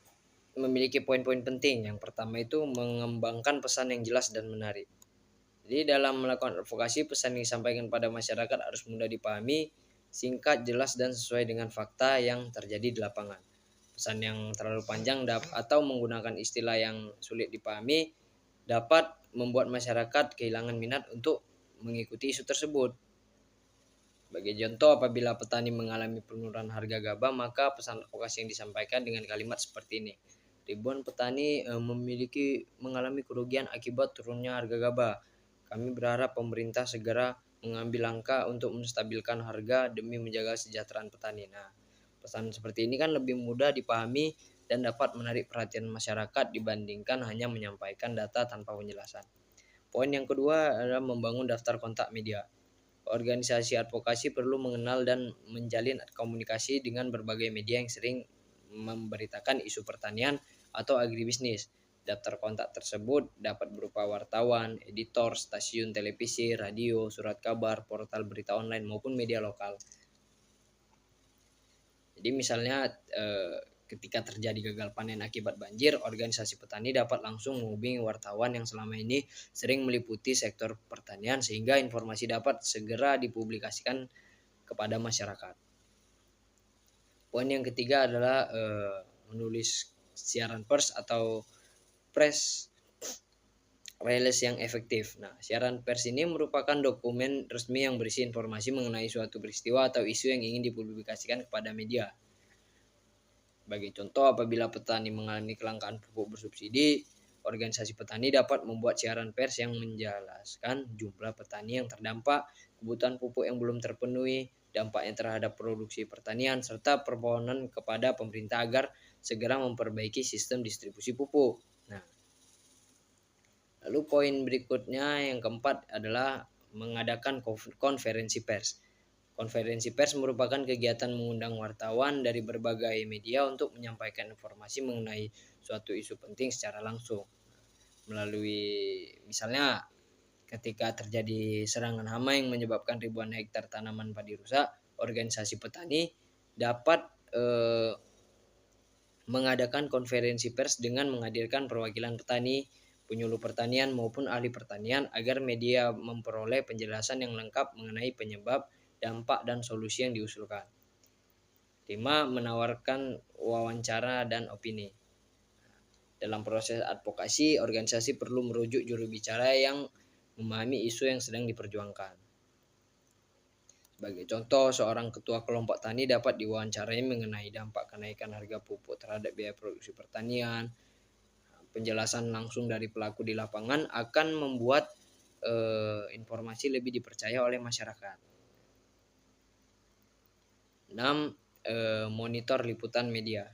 memiliki poin-poin penting. Yang pertama itu mengembangkan pesan yang jelas dan menarik. Jadi dalam melakukan advokasi, pesan yang disampaikan pada masyarakat harus mudah dipahami, singkat, jelas, dan sesuai dengan fakta yang terjadi di lapangan. Pesan yang terlalu panjang atau menggunakan istilah yang sulit dipahami dapat membuat masyarakat kehilangan minat untuk mengikuti isu tersebut. Sebagai contoh, apabila petani mengalami penurunan harga gabah, maka pesan advokasi yang disampaikan dengan kalimat seperti ini. Ribuan petani mengalami kerugian akibat turunnya harga gabah. Kami berharap pemerintah segera mengambil langkah untuk menstabilkan harga demi menjaga kesejahteraan petani. Nah, pesan seperti ini kan lebih mudah dipahami dan dapat menarik perhatian masyarakat dibandingkan hanya menyampaikan data tanpa penjelasan. Poin yang kedua adalah membangun daftar kontak media. Organisasi advokasi perlu mengenal dan menjalin komunikasi dengan berbagai media yang sering memberitakan isu pertanian atau agribisnis. Daftar kontak tersebut dapat berupa wartawan, editor, stasiun televisi, radio, surat kabar, portal berita online maupun media lokal. Jadi misalnya ketika terjadi gagal panen akibat banjir, organisasi petani dapat langsung menghubungi wartawan yang selama ini sering meliputi sektor pertanian sehingga informasi dapat segera dipublikasikan kepada masyarakat. Poin yang ketiga adalah menulis siaran pers atau press release yang efektif. Nah, siaran pers ini merupakan dokumen resmi yang berisi informasi mengenai suatu peristiwa atau isu yang ingin dipublikasikan kepada media. Sebagai contoh, apabila petani mengalami kelangkaan pupuk bersubsidi, organisasi petani dapat membuat siaran pers yang menjelaskan jumlah petani yang terdampak, kebutuhan pupuk yang belum terpenuhi, dampaknya terhadap produksi pertanian, serta permohonan kepada pemerintah agar segera memperbaiki sistem distribusi pupuk. Nah, lalu poin berikutnya yang keempat adalah mengadakan konferensi pers. Konferensi pers merupakan kegiatan mengundang wartawan dari berbagai media untuk menyampaikan informasi mengenai suatu isu penting secara langsung. Melalui misalnya ketika terjadi serangan hama yang menyebabkan ribuan hektar tanaman padi rusak, organisasi petani dapat mengadakan konferensi pers dengan menghadirkan perwakilan petani, penyuluh pertanian maupun ahli pertanian agar media memperoleh penjelasan yang lengkap mengenai penyebab, dampak, dan solusi yang diusulkan. 5. Menawarkan wawancara dan opini. Dalam proses advokasi, organisasi perlu merujuk juru bicara yang memahami isu yang sedang diperjuangkan. Sebagai contoh, seorang ketua kelompok tani dapat diwawancarai mengenai dampak kenaikan harga pupuk terhadap biaya produksi pertanian. Penjelasan langsung dari pelaku di lapangan akan membuat informasi lebih dipercaya oleh masyarakat. 6. Monitor liputan media.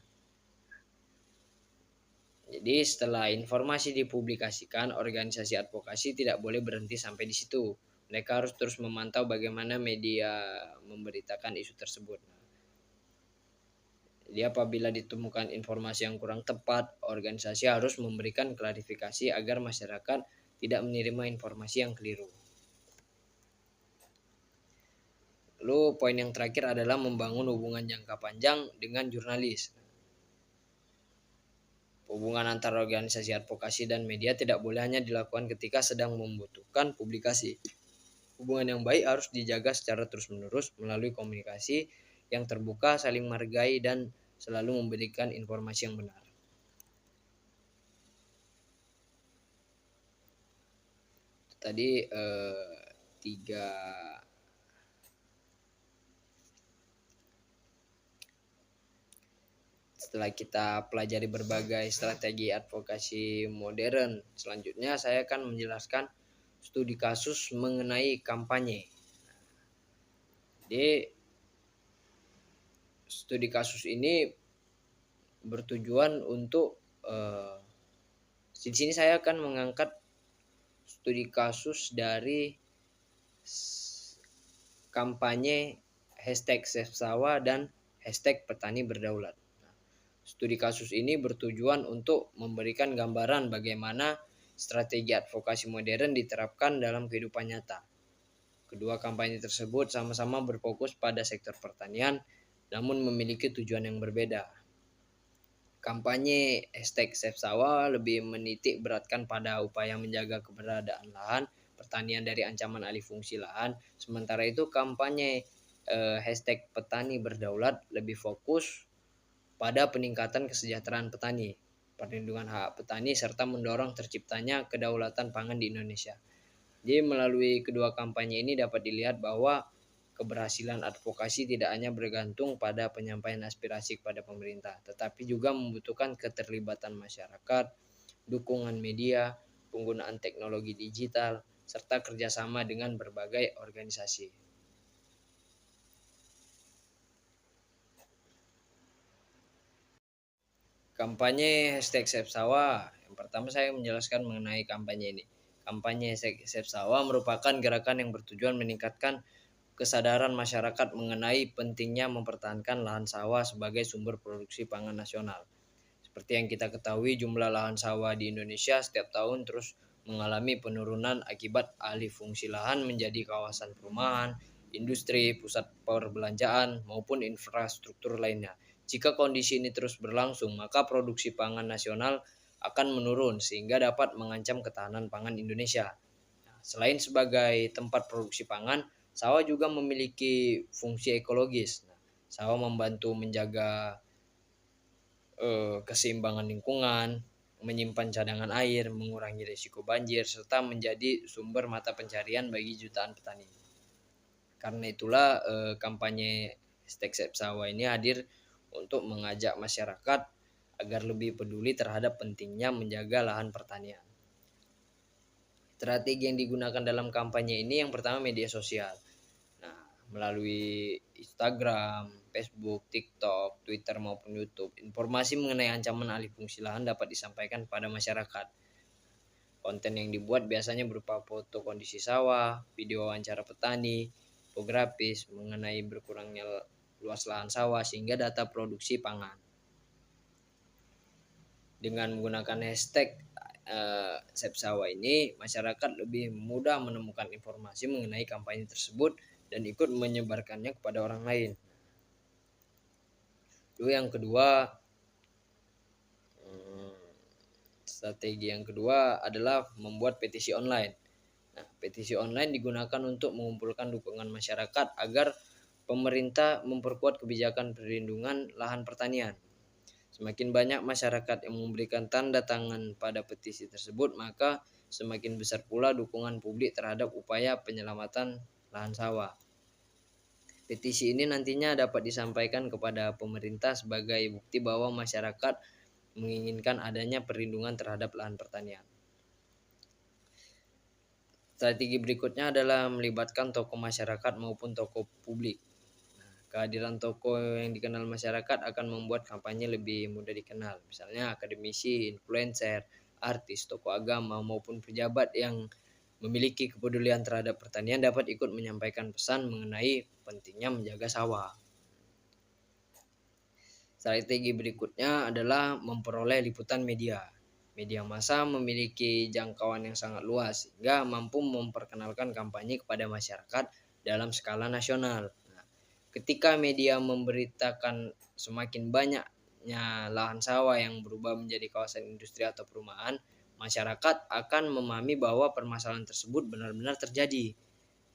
Jadi setelah informasi dipublikasikan, organisasi advokasi tidak boleh berhenti sampai di situ. Mereka harus terus memantau bagaimana media memberitakan isu tersebut. Jadi apabila ditemukan informasi yang kurang tepat, organisasi harus memberikan klarifikasi agar masyarakat tidak menerima informasi yang keliru. Lalu poin yang terakhir adalah membangun hubungan jangka panjang dengan jurnalis. Hubungan antara organisasi advokasi dan media tidak boleh hanya dilakukan ketika sedang membutuhkan publikasi. Hubungan yang baik harus dijaga secara terus-menerus melalui komunikasi yang terbuka, saling menghargai, dan selalu memberikan informasi yang benar. Tadi 3 setelah kita pelajari berbagai strategi advokasi modern, selanjutnya saya akan menjelaskan studi kasus mengenai kampanye. Jadi studi kasus ini bertujuan untuk di sini saya akan mengangkat studi kasus dari kampanye #SaveSawah dan #Petani Berdaulat. Studi kasus ini bertujuan untuk memberikan gambaran bagaimana strategi advokasi modern diterapkan dalam kehidupan nyata. Kedua kampanye tersebut sama-sama berfokus pada sektor pertanian, namun memiliki tujuan yang berbeda. Kampanye #SaveSawah lebih menitik beratkan pada upaya menjaga keberadaan lahan pertanian dari ancaman alih fungsi lahan, sementara itu kampanye #Petani Berdaulat lebih fokus pada peningkatan kesejahteraan petani, perlindungan hak petani, serta mendorong terciptanya kedaulatan pangan di Indonesia. Jadi melalui kedua kampanye ini dapat dilihat bahwa keberhasilan advokasi tidak hanya bergantung pada penyampaian aspirasi kepada pemerintah, tetapi juga membutuhkan keterlibatan masyarakat, dukungan media, penggunaan teknologi digital, serta kerjasama dengan berbagai organisasi. Kampanye #SaveSawah. Yang pertama saya menjelaskan mengenai kampanye ini. Kampanye #SaveSawah merupakan gerakan yang bertujuan meningkatkan kesadaran masyarakat mengenai pentingnya mempertahankan lahan sawah sebagai sumber produksi pangan nasional. Seperti yang kita ketahui, jumlah lahan sawah di Indonesia setiap tahun terus mengalami penurunan akibat alih fungsi lahan menjadi kawasan perumahan, industri, pusat perbelanjaan, maupun infrastruktur lainnya. Jika kondisi ini terus berlangsung, maka produksi pangan nasional akan menurun sehingga dapat mengancam ketahanan pangan Indonesia. Nah, selain sebagai tempat produksi pangan, sawah juga memiliki fungsi ekologis. Nah, sawah membantu menjaga keseimbangan lingkungan, menyimpan cadangan air, mengurangi risiko banjir, serta menjadi sumber mata pencarian bagi jutaan petani. Karena itulah kampanye #SaveSawah ini hadir untuk mengajak masyarakat agar lebih peduli terhadap pentingnya menjaga lahan pertanian. Strategi yang digunakan dalam kampanye ini yang pertama media sosial. Nah, melalui Instagram, Facebook, TikTok, Twitter maupun YouTube, informasi mengenai ancaman alih fungsi lahan dapat disampaikan kepada masyarakat. Konten yang dibuat biasanya berupa foto kondisi sawah, video wawancara petani, infografis mengenai berkurangnya luas lahan sawah sehingga data produksi pangan. Dengan menggunakan hashtag #SaveSawah ini, masyarakat lebih mudah menemukan informasi mengenai kampanye tersebut dan ikut menyebarkannya kepada orang lain. Lalu yang kedua, strategi yang kedua adalah membuat petisi online. Nah, petisi online digunakan untuk mengumpulkan dukungan masyarakat agar pemerintah memperkuat kebijakan perlindungan lahan pertanian. Semakin banyak masyarakat yang memberikan tanda tangan pada petisi tersebut, maka semakin besar pula dukungan publik terhadap upaya penyelamatan lahan sawah. Petisi ini nantinya dapat disampaikan kepada pemerintah sebagai bukti bahwa masyarakat menginginkan adanya perlindungan terhadap lahan pertanian. Strategi berikutnya adalah melibatkan tokoh masyarakat maupun tokoh publik. Kehadiran tokoh yang dikenal masyarakat akan membuat kampanye lebih mudah dikenal. Misalnya akademisi, influencer, artis, tokoh agama maupun pejabat yang memiliki kepedulian terhadap pertanian dapat ikut menyampaikan pesan mengenai pentingnya menjaga sawah. Strategi berikutnya adalah memperoleh liputan media. Media massa memiliki jangkauan yang sangat luas sehingga mampu memperkenalkan kampanye kepada masyarakat dalam skala nasional. Ketika media memberitakan semakin banyaknya lahan sawah yang berubah menjadi kawasan industri atau perumahan, masyarakat akan memahami bahwa permasalahan tersebut benar-benar terjadi.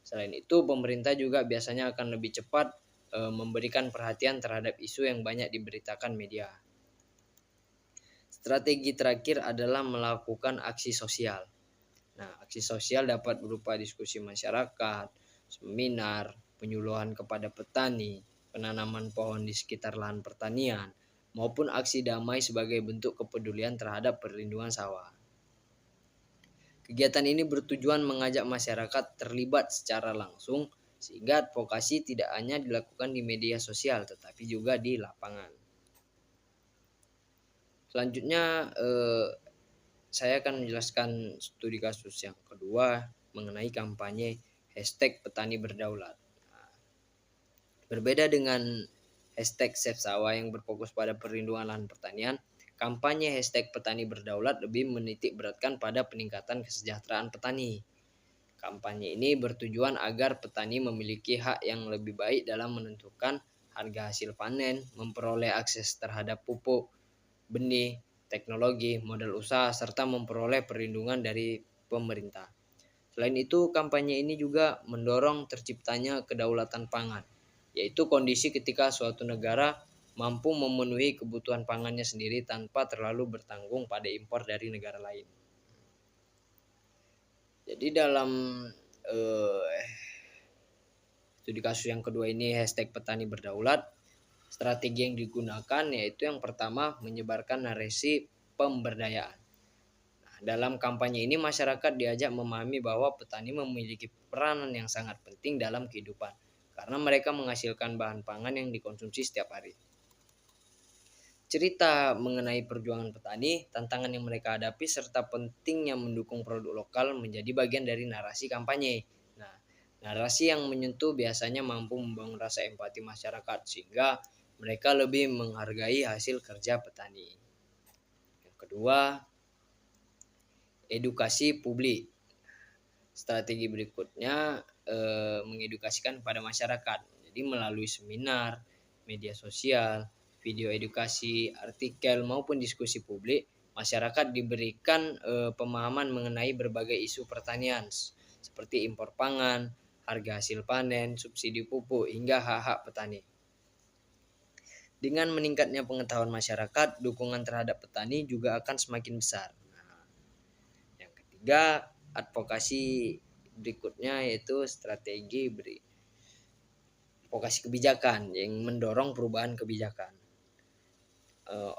Selain itu, pemerintah juga biasanya akan lebih cepat memberikan perhatian terhadap isu yang banyak diberitakan media. Strategi terakhir adalah melakukan aksi sosial. Nah, aksi sosial dapat berupa diskusi masyarakat, seminar, penyuluhan kepada petani, penanaman pohon di sekitar lahan pertanian, maupun aksi damai sebagai bentuk kepedulian terhadap perlindungan sawah. Kegiatan ini bertujuan mengajak masyarakat terlibat secara langsung sehingga advokasi tidak hanya dilakukan di media sosial tetapi juga di lapangan. Selanjutnya saya akan menjelaskan studi kasus yang kedua mengenai kampanye #petani berdaulat. Berbeda dengan #SaveSawah yang berfokus pada perlindungan lahan pertanian, kampanye #petani berdaulat lebih menitik beratkan pada peningkatan kesejahteraan petani. Kampanye ini bertujuan agar petani memiliki hak yang lebih baik dalam menentukan harga hasil panen, memperoleh akses terhadap pupuk, benih, teknologi, modal usaha, serta memperoleh perlindungan dari pemerintah. Selain itu, kampanye ini juga mendorong terciptanya kedaulatan pangan, yaitu kondisi ketika suatu negara mampu memenuhi kebutuhan pangannya sendiri tanpa terlalu bertanggung pada impor dari negara lain. Jadi dalam studi kasus yang kedua ini #petani berdaulat, strategi yang digunakan yaitu yang pertama menyebarkan narasi pemberdayaan. Dalam kampanye ini masyarakat diajak memahami bahwa petani memiliki peranan yang sangat penting dalam kehidupan karena mereka menghasilkan bahan pangan yang dikonsumsi setiap hari. Cerita mengenai perjuangan petani, tantangan yang mereka hadapi, serta pentingnya mendukung produk lokal menjadi bagian dari narasi kampanye. Nah, narasi yang menyentuh biasanya mampu membangun rasa empati masyarakat sehingga mereka lebih menghargai hasil kerja petani. Yang kedua, edukasi publik. Strategi berikutnya mengedukasikan kepada masyarakat. Jadi melalui seminar, media sosial, video edukasi, artikel maupun diskusi publik, masyarakat diberikan pemahaman mengenai berbagai isu pertanian seperti impor pangan, harga hasil panen, subsidi pupuk hingga hak-hak petani. Dengan meningkatnya pengetahuan masyarakat, dukungan terhadap petani juga akan semakin besar. Nah, yang ketiga, advokasi berikutnya yaitu strategi advokasi kebijakan yang mendorong perubahan kebijakan.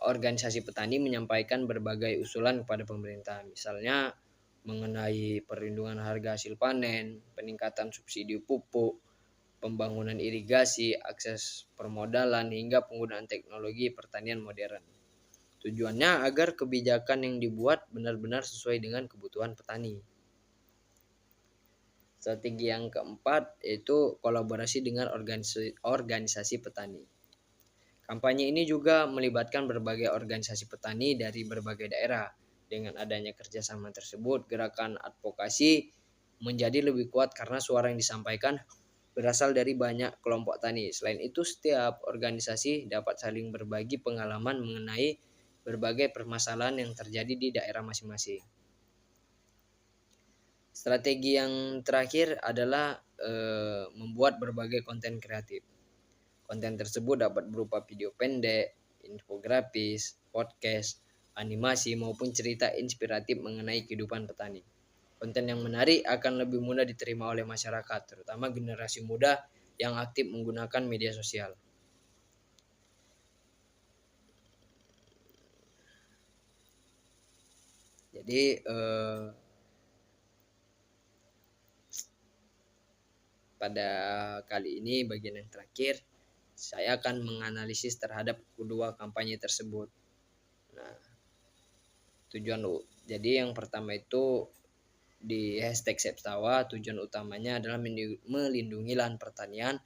Organisasi petani menyampaikan berbagai usulan kepada pemerintah, misalnya mengenai perlindungan harga hasil panen, peningkatan subsidi pupuk, pembangunan irigasi, akses permodalan, hingga penggunaan teknologi pertanian modern. Tujuannya agar kebijakan yang dibuat benar-benar sesuai dengan kebutuhan petani. Strategi yang keempat yaitu kolaborasi dengan organisasi petani. Kampanye ini juga melibatkan berbagai organisasi petani dari berbagai daerah. Dengan adanya kerjasama tersebut, gerakan advokasi menjadi lebih kuat karena suara yang disampaikan berasal dari banyak kelompok tani. Selain itu, setiap organisasi dapat saling berbagi pengalaman mengenai berbagai permasalahan yang terjadi di daerah masing-masing. Strategi yang terakhir adalah membuat berbagai konten kreatif. Konten tersebut dapat berupa video pendek, infografis, podcast, animasi, maupun cerita inspiratif mengenai kehidupan petani. Konten yang menarik akan lebih mudah diterima oleh masyarakat, terutama generasi muda yang aktif menggunakan media sosial. Jadi pada kali ini bagian yang terakhir saya akan menganalisis terhadap kedua kampanye tersebut. Nah, jadi yang pertama itu di hashtag Sepsawa, tujuan utamanya adalah melindungi lahan pertanian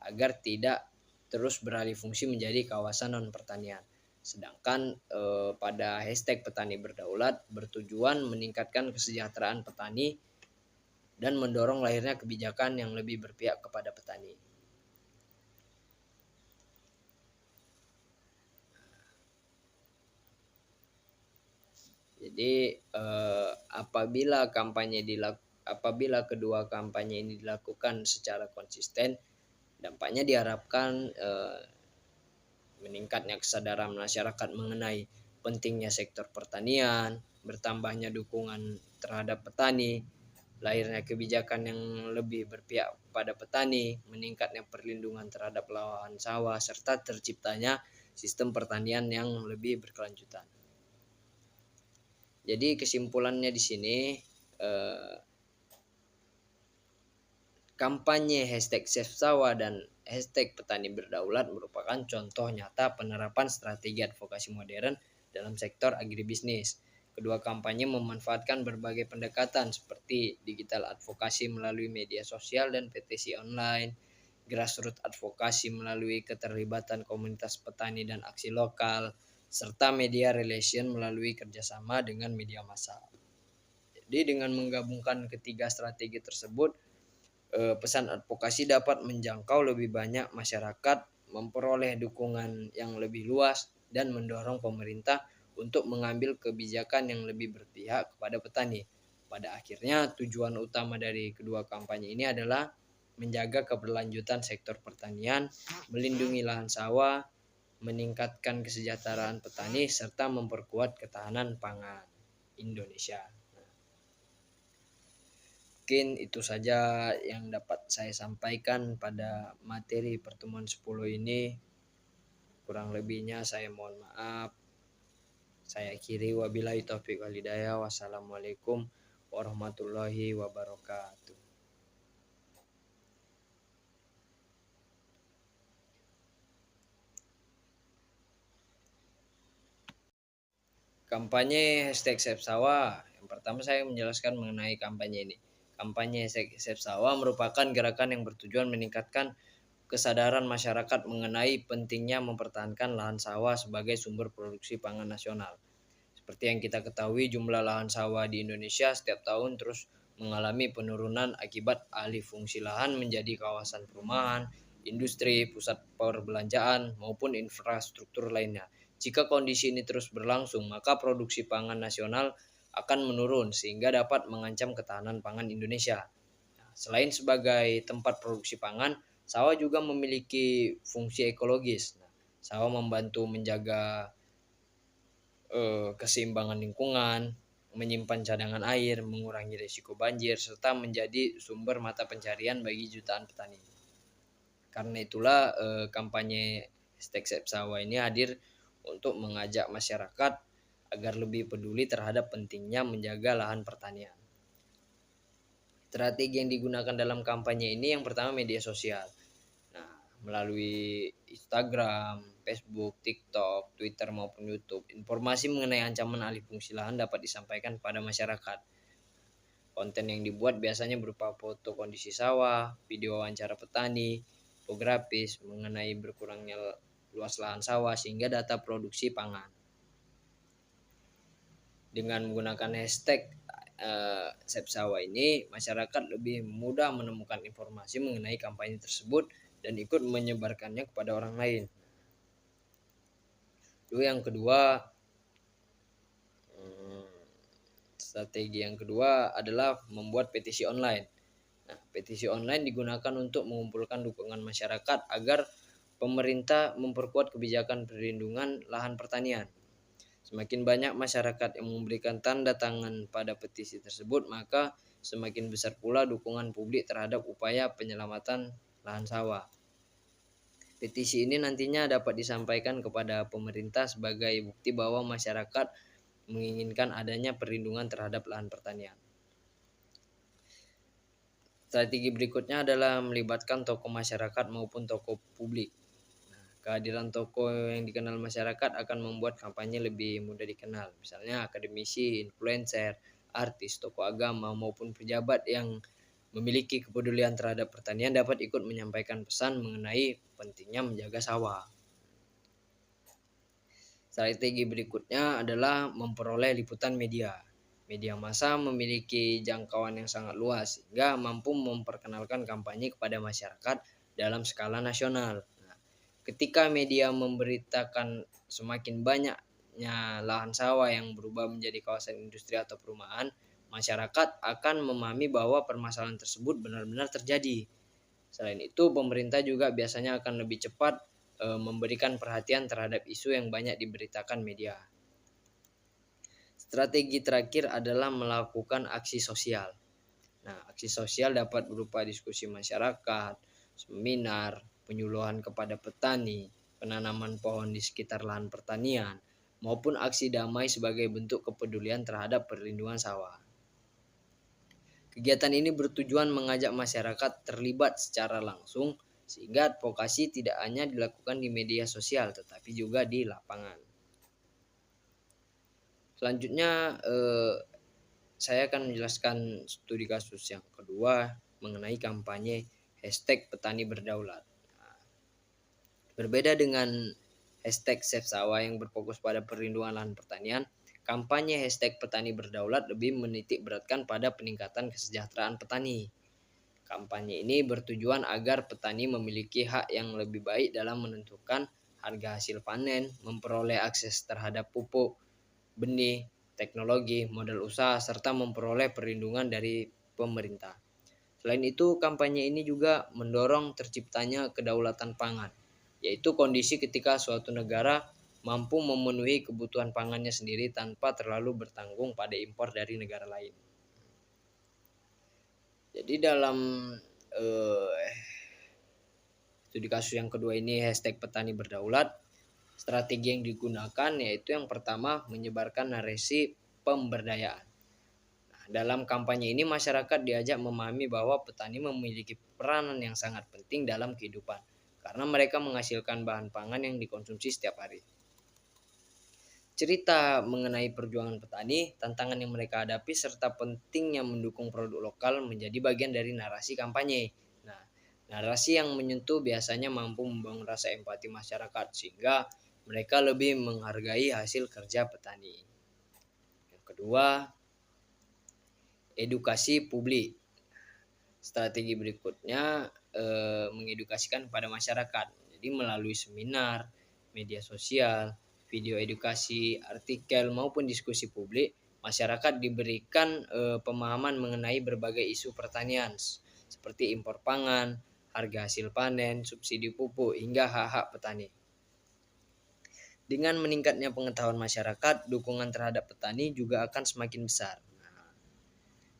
agar tidak terus beralih fungsi menjadi kawasan non pertanian. Sedangkan pada hashtag petani berdaulat bertujuan meningkatkan kesejahteraan petani dan mendorong lahirnya kebijakan yang lebih berpihak kepada petani. Jadi apabila kedua kampanye ini dilakukan secara konsisten, dampaknya diharapkan meningkatnya kesadaran masyarakat mengenai pentingnya sektor pertanian, bertambahnya dukungan terhadap petani, lahirnya kebijakan yang lebih berpihak pada petani, meningkatnya perlindungan terhadap lahan sawah, serta terciptanya sistem pertanian yang lebih berkelanjutan. Jadi kesimpulannya di sini kampanye hashtag Sepsawa dan hashtag petani berdaulat merupakan contoh nyata penerapan strategi advokasi modern dalam sektor agribisnis. Kedua kampanye memanfaatkan berbagai pendekatan seperti digital advokasi melalui media sosial dan petisi online, grassroots advokasi melalui keterlibatan komunitas petani dan aksi lokal, serta media relation melalui kerjasama dengan media massa. Jadi dengan menggabungkan ketiga strategi tersebut, pesan advokasi dapat menjangkau lebih banyak masyarakat, memperoleh dukungan yang lebih luas, dan mendorong pemerintah untuk mengambil kebijakan yang lebih berpihak kepada petani. Pada akhirnya, tujuan utama dari kedua kampanye ini adalah menjaga keberlanjutan sektor pertanian, melindungi lahan sawah, meningkatkan kesejahteraan petani, serta memperkuat ketahanan pangan Indonesia. Mungkin itu saja yang dapat saya sampaikan pada materi pertemuan 10 ini. Kurang lebihnya saya mohon maaf. Saya akhiri wabillahi taufiq wal hidayah. Wassalamualaikum warahmatullahi wabarakatuh. Kampanye hashtag Sepsawa. Yang pertama saya menjelaskan mengenai kampanye ini. Kampanye Sepsawa merupakan gerakan yang bertujuan meningkatkan kesadaran masyarakat mengenai pentingnya mempertahankan lahan sawah sebagai sumber produksi pangan nasional. Seperti yang kita ketahui, jumlah lahan sawah di Indonesia setiap tahun terus mengalami penurunan akibat alih fungsi lahan menjadi kawasan perumahan, industri, pusat perbelanjaan, maupun infrastruktur lainnya. Jika kondisi ini terus berlangsung, maka produksi pangan nasional akan menurun sehingga dapat mengancam ketahanan pangan Indonesia. Selain sebagai tempat produksi pangan, sawah juga memiliki fungsi ekologis. Sawah membantu menjaga keseimbangan lingkungan, menyimpan cadangan air, mengurangi risiko banjir, serta menjadi sumber mata pencarian bagi jutaan petani. Karena itulah kampanye #SaveSawah ini hadir untuk mengajak masyarakat agar lebih peduli terhadap pentingnya menjaga lahan pertanian. Strategi yang digunakan dalam kampanye ini yang pertama media sosial. Nah, melalui Instagram, Facebook, TikTok, Twitter maupun YouTube, informasi mengenai ancaman alih fungsi lahan dapat disampaikan pada masyarakat. Konten yang dibuat biasanya berupa foto kondisi sawah, video wawancara petani, infografis mengenai berkurangnya luas lahan sawah sehingga data produksi pangan. Dengan menggunakan hashtag #SaveSawah ini, masyarakat lebih mudah menemukan informasi mengenai kampanye tersebut dan ikut menyebarkannya kepada orang lain. Lalu yang kedua, strategi yang kedua adalah membuat petisi online. Nah, petisi online digunakan untuk mengumpulkan dukungan masyarakat agar pemerintah memperkuat kebijakan perlindungan lahan pertanian. Semakin banyak masyarakat yang memberikan tanda tangan pada petisi tersebut, maka semakin besar pula dukungan publik terhadap upaya penyelamatan lahan sawah. Petisi ini nantinya dapat disampaikan kepada pemerintah sebagai bukti bahwa masyarakat menginginkan adanya perlindungan terhadap lahan pertanian. Strategi berikutnya adalah melibatkan tokoh masyarakat maupun tokoh publik. Kehadiran tokoh yang dikenal masyarakat akan membuat kampanye lebih mudah dikenal. Misalnya akademisi, influencer, artis, tokoh agama maupun pejabat yang memiliki kepedulian terhadap pertanian dapat ikut menyampaikan pesan mengenai pentingnya menjaga sawah. Strategi berikutnya adalah memperoleh liputan media. Media massa memiliki jangkauan yang sangat luas sehingga mampu memperkenalkan kampanye kepada masyarakat dalam skala nasional. Ketika media memberitakan semakin banyaknya lahan sawah yang berubah menjadi kawasan industri atau perumahan, masyarakat akan memahami bahwa permasalahan tersebut benar-benar terjadi. Selain itu, pemerintah juga biasanya akan lebih cepat memberikan perhatian terhadap isu yang banyak diberitakan media. Strategi terakhir adalah melakukan aksi sosial. Nah, aksi sosial dapat berupa diskusi masyarakat, seminar, penyuluhan kepada petani, penanaman pohon di sekitar lahan pertanian, maupun aksi damai sebagai bentuk kepedulian terhadap perlindungan sawah. Kegiatan ini bertujuan mengajak masyarakat terlibat secara langsung sehingga advokasi tidak hanya dilakukan di media sosial tetapi juga di lapangan. Selanjutnya saya akan menjelaskan studi kasus yang kedua mengenai kampanye #petani berdaulat. Berbeda dengan #SaveSawah yang berfokus pada perlindungan lahan pertanian, kampanye #petani berdaulat lebih menitik beratkan pada peningkatan kesejahteraan petani. Kampanye ini bertujuan agar petani memiliki hak yang lebih baik dalam menentukan harga hasil panen, memperoleh akses terhadap pupuk, benih, teknologi, modal usaha, serta memperoleh perlindungan dari pemerintah. Selain itu, kampanye ini juga mendorong terciptanya kedaulatan pangan, yaitu kondisi ketika suatu negara mampu memenuhi kebutuhan pangannya sendiri tanpa terlalu bertanggung pada impor dari negara lain. Jadi dalam studi kasus yang kedua ini #petani berdaulat, strategi yang digunakan yaitu yang pertama menyebarkan narasi pemberdayaan. Nah, dalam kampanye ini masyarakat diajak memahami bahwa petani memiliki peranan yang sangat penting dalam kehidupan karena mereka menghasilkan bahan pangan yang dikonsumsi setiap hari. Cerita mengenai perjuangan petani, tantangan yang mereka hadapi, serta pentingnya mendukung produk lokal menjadi bagian dari narasi kampanye. Nah, narasi yang menyentuh biasanya mampu membangun rasa empati masyarakat sehingga mereka lebih menghargai hasil kerja petani. Yang kedua, edukasi publik. Strategi berikutnya mengedukasikan kepada masyarakat. Jadi melalui seminar, media sosial, video edukasi, artikel maupun diskusi publik, masyarakat diberikan pemahaman mengenai berbagai isu pertanian seperti impor pangan, harga hasil panen, subsidi pupuk hingga hak-hak petani. Dengan meningkatnya pengetahuan masyarakat, dukungan terhadap petani juga akan semakin besar. Nah,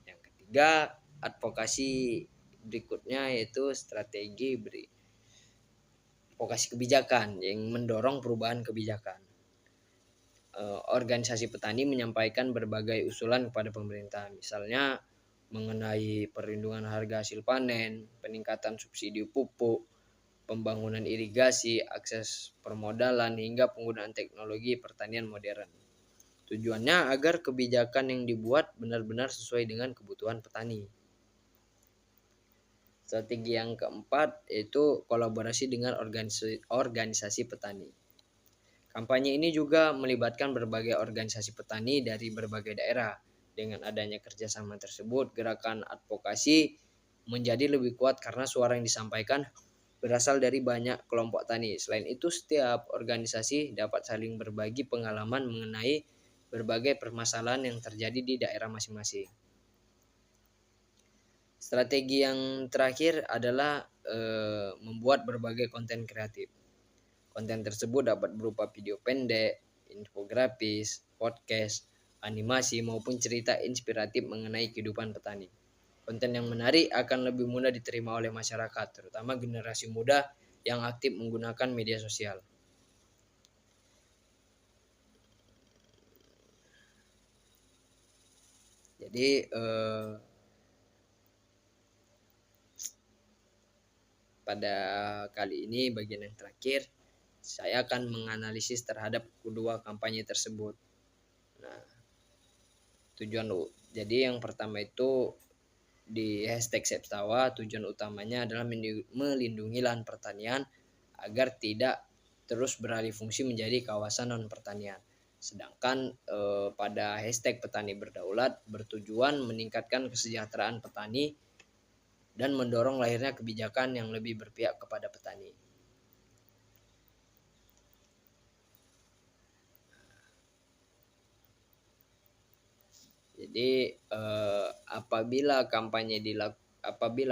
yang ketiga, advokasi berikutnya yaitu strategi advokasi kebijakan yang mendorong perubahan kebijakan. Organisasi petani menyampaikan berbagai usulan kepada pemerintah, misalnya mengenai perlindungan harga hasil panen, peningkatan subsidi pupuk, pembangunan irigasi, akses permodalan, hingga penggunaan teknologi pertanian modern. Tujuannya agar kebijakan yang dibuat benar-benar sesuai dengan kebutuhan petani. Strategi yang keempat yaitu kolaborasi dengan organisasi petani. Kampanye ini juga melibatkan berbagai organisasi petani dari berbagai daerah. Dengan adanya kerjasama tersebut, gerakan advokasi menjadi lebih kuat karena suara yang disampaikan berasal dari banyak kelompok tani. Selain itu, setiap organisasi dapat saling berbagi pengalaman mengenai berbagai permasalahan yang terjadi di daerah masing-masing. Strategi yang terakhir adalah membuat berbagai konten kreatif. Konten tersebut dapat berupa video pendek, infografis, podcast, animasi, maupun cerita inspiratif mengenai kehidupan petani. Konten yang menarik akan lebih mudah diterima oleh masyarakat, terutama generasi muda yang aktif menggunakan media sosial. Jadi pada kali ini bagian yang terakhir saya akan menganalisis terhadap kedua kampanye tersebut. Nah, jadi yang pertama itu di hashtag Septawa, tujuan utamanya adalah melindungi lahan pertanian agar tidak terus beralih fungsi menjadi kawasan non pertanian. Sedangkan pada hashtag Petani Berdaulat bertujuan meningkatkan kesejahteraan petani dan mendorong lahirnya kebijakan yang lebih berpihak kepada petani. Jadi apabila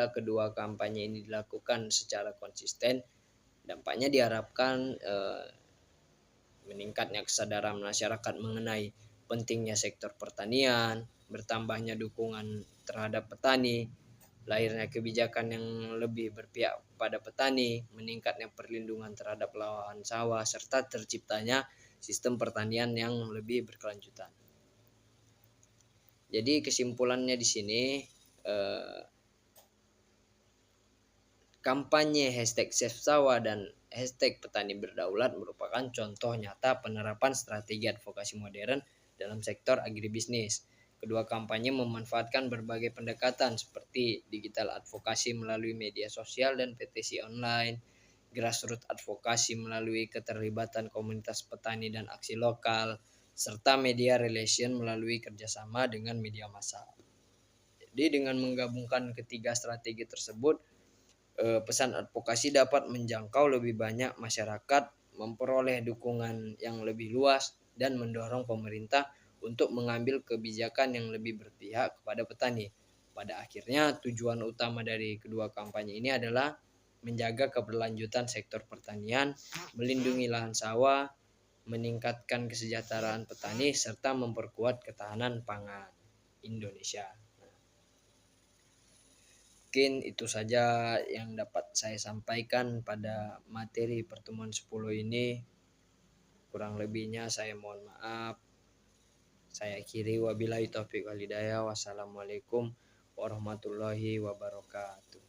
kedua kampanye ini dilakukan secara konsisten, dampaknya diharapkan meningkatnya kesadaran masyarakat mengenai pentingnya sektor pertanian, bertambahnya dukungan terhadap petani, lahirnya kebijakan yang lebih berpihak pada petani, meningkatnya perlindungan terhadap lahan sawah, serta terciptanya sistem pertanian yang lebih berkelanjutan. Jadi kesimpulannya di sini, kampanye hashtag Septawa dan hashtag Petani Berdaulat merupakan contoh nyata penerapan strategi advokasi modern dalam sektor agribisnis. Kedua kampanye memanfaatkan berbagai pendekatan seperti digital advokasi melalui media sosial dan petisi online, grassroots advokasi melalui keterlibatan komunitas petani dan aksi lokal, serta media relation melalui kerjasama dengan media massa. Jadi dengan menggabungkan ketiga strategi tersebut, pesan advokasi dapat menjangkau lebih banyak masyarakat, memperoleh dukungan yang lebih luas, dan mendorong pemerintah untuk mengambil kebijakan yang lebih berpihak kepada petani. Pada akhirnya, tujuan utama dari kedua kampanye ini adalah menjaga keberlanjutan sektor pertanian, melindungi lahan sawah, meningkatkan kesejahteraan petani, serta memperkuat ketahanan pangan Indonesia. Mungkin itu saja yang dapat saya sampaikan pada materi pertemuan 10 ini. Kurang lebihnya saya mohon maaf. Saya akhiri, wabillahi taufiq wal hidayah. Wassalamualaikum warahmatullahi wabarakatuh.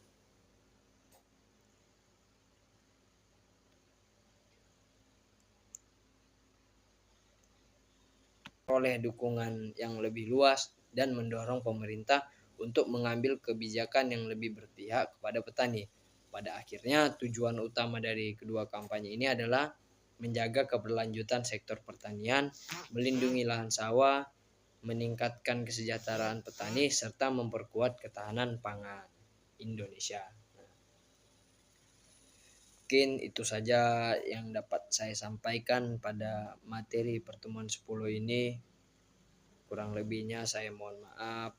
Oleh dukungan yang lebih luas dan mendorong pemerintah untuk mengambil kebijakan yang lebih berpihak kepada petani. Pada akhirnya, tujuan utama dari kedua kampanye ini adalah menjaga keberlanjutan sektor pertanian, melindungi lahan sawah, meningkatkan kesejahteraan petani, serta memperkuat ketahanan pangan Indonesia. Mungkin itu saja yang dapat saya sampaikan pada materi pertemuan 10 ini. Kurang lebihnya saya mohon maaf.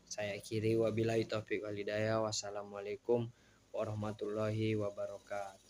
Saya akhiri, wabillahi taufiq wal hidayah. Wassalamualaikum warahmatullahi wabarakatuh.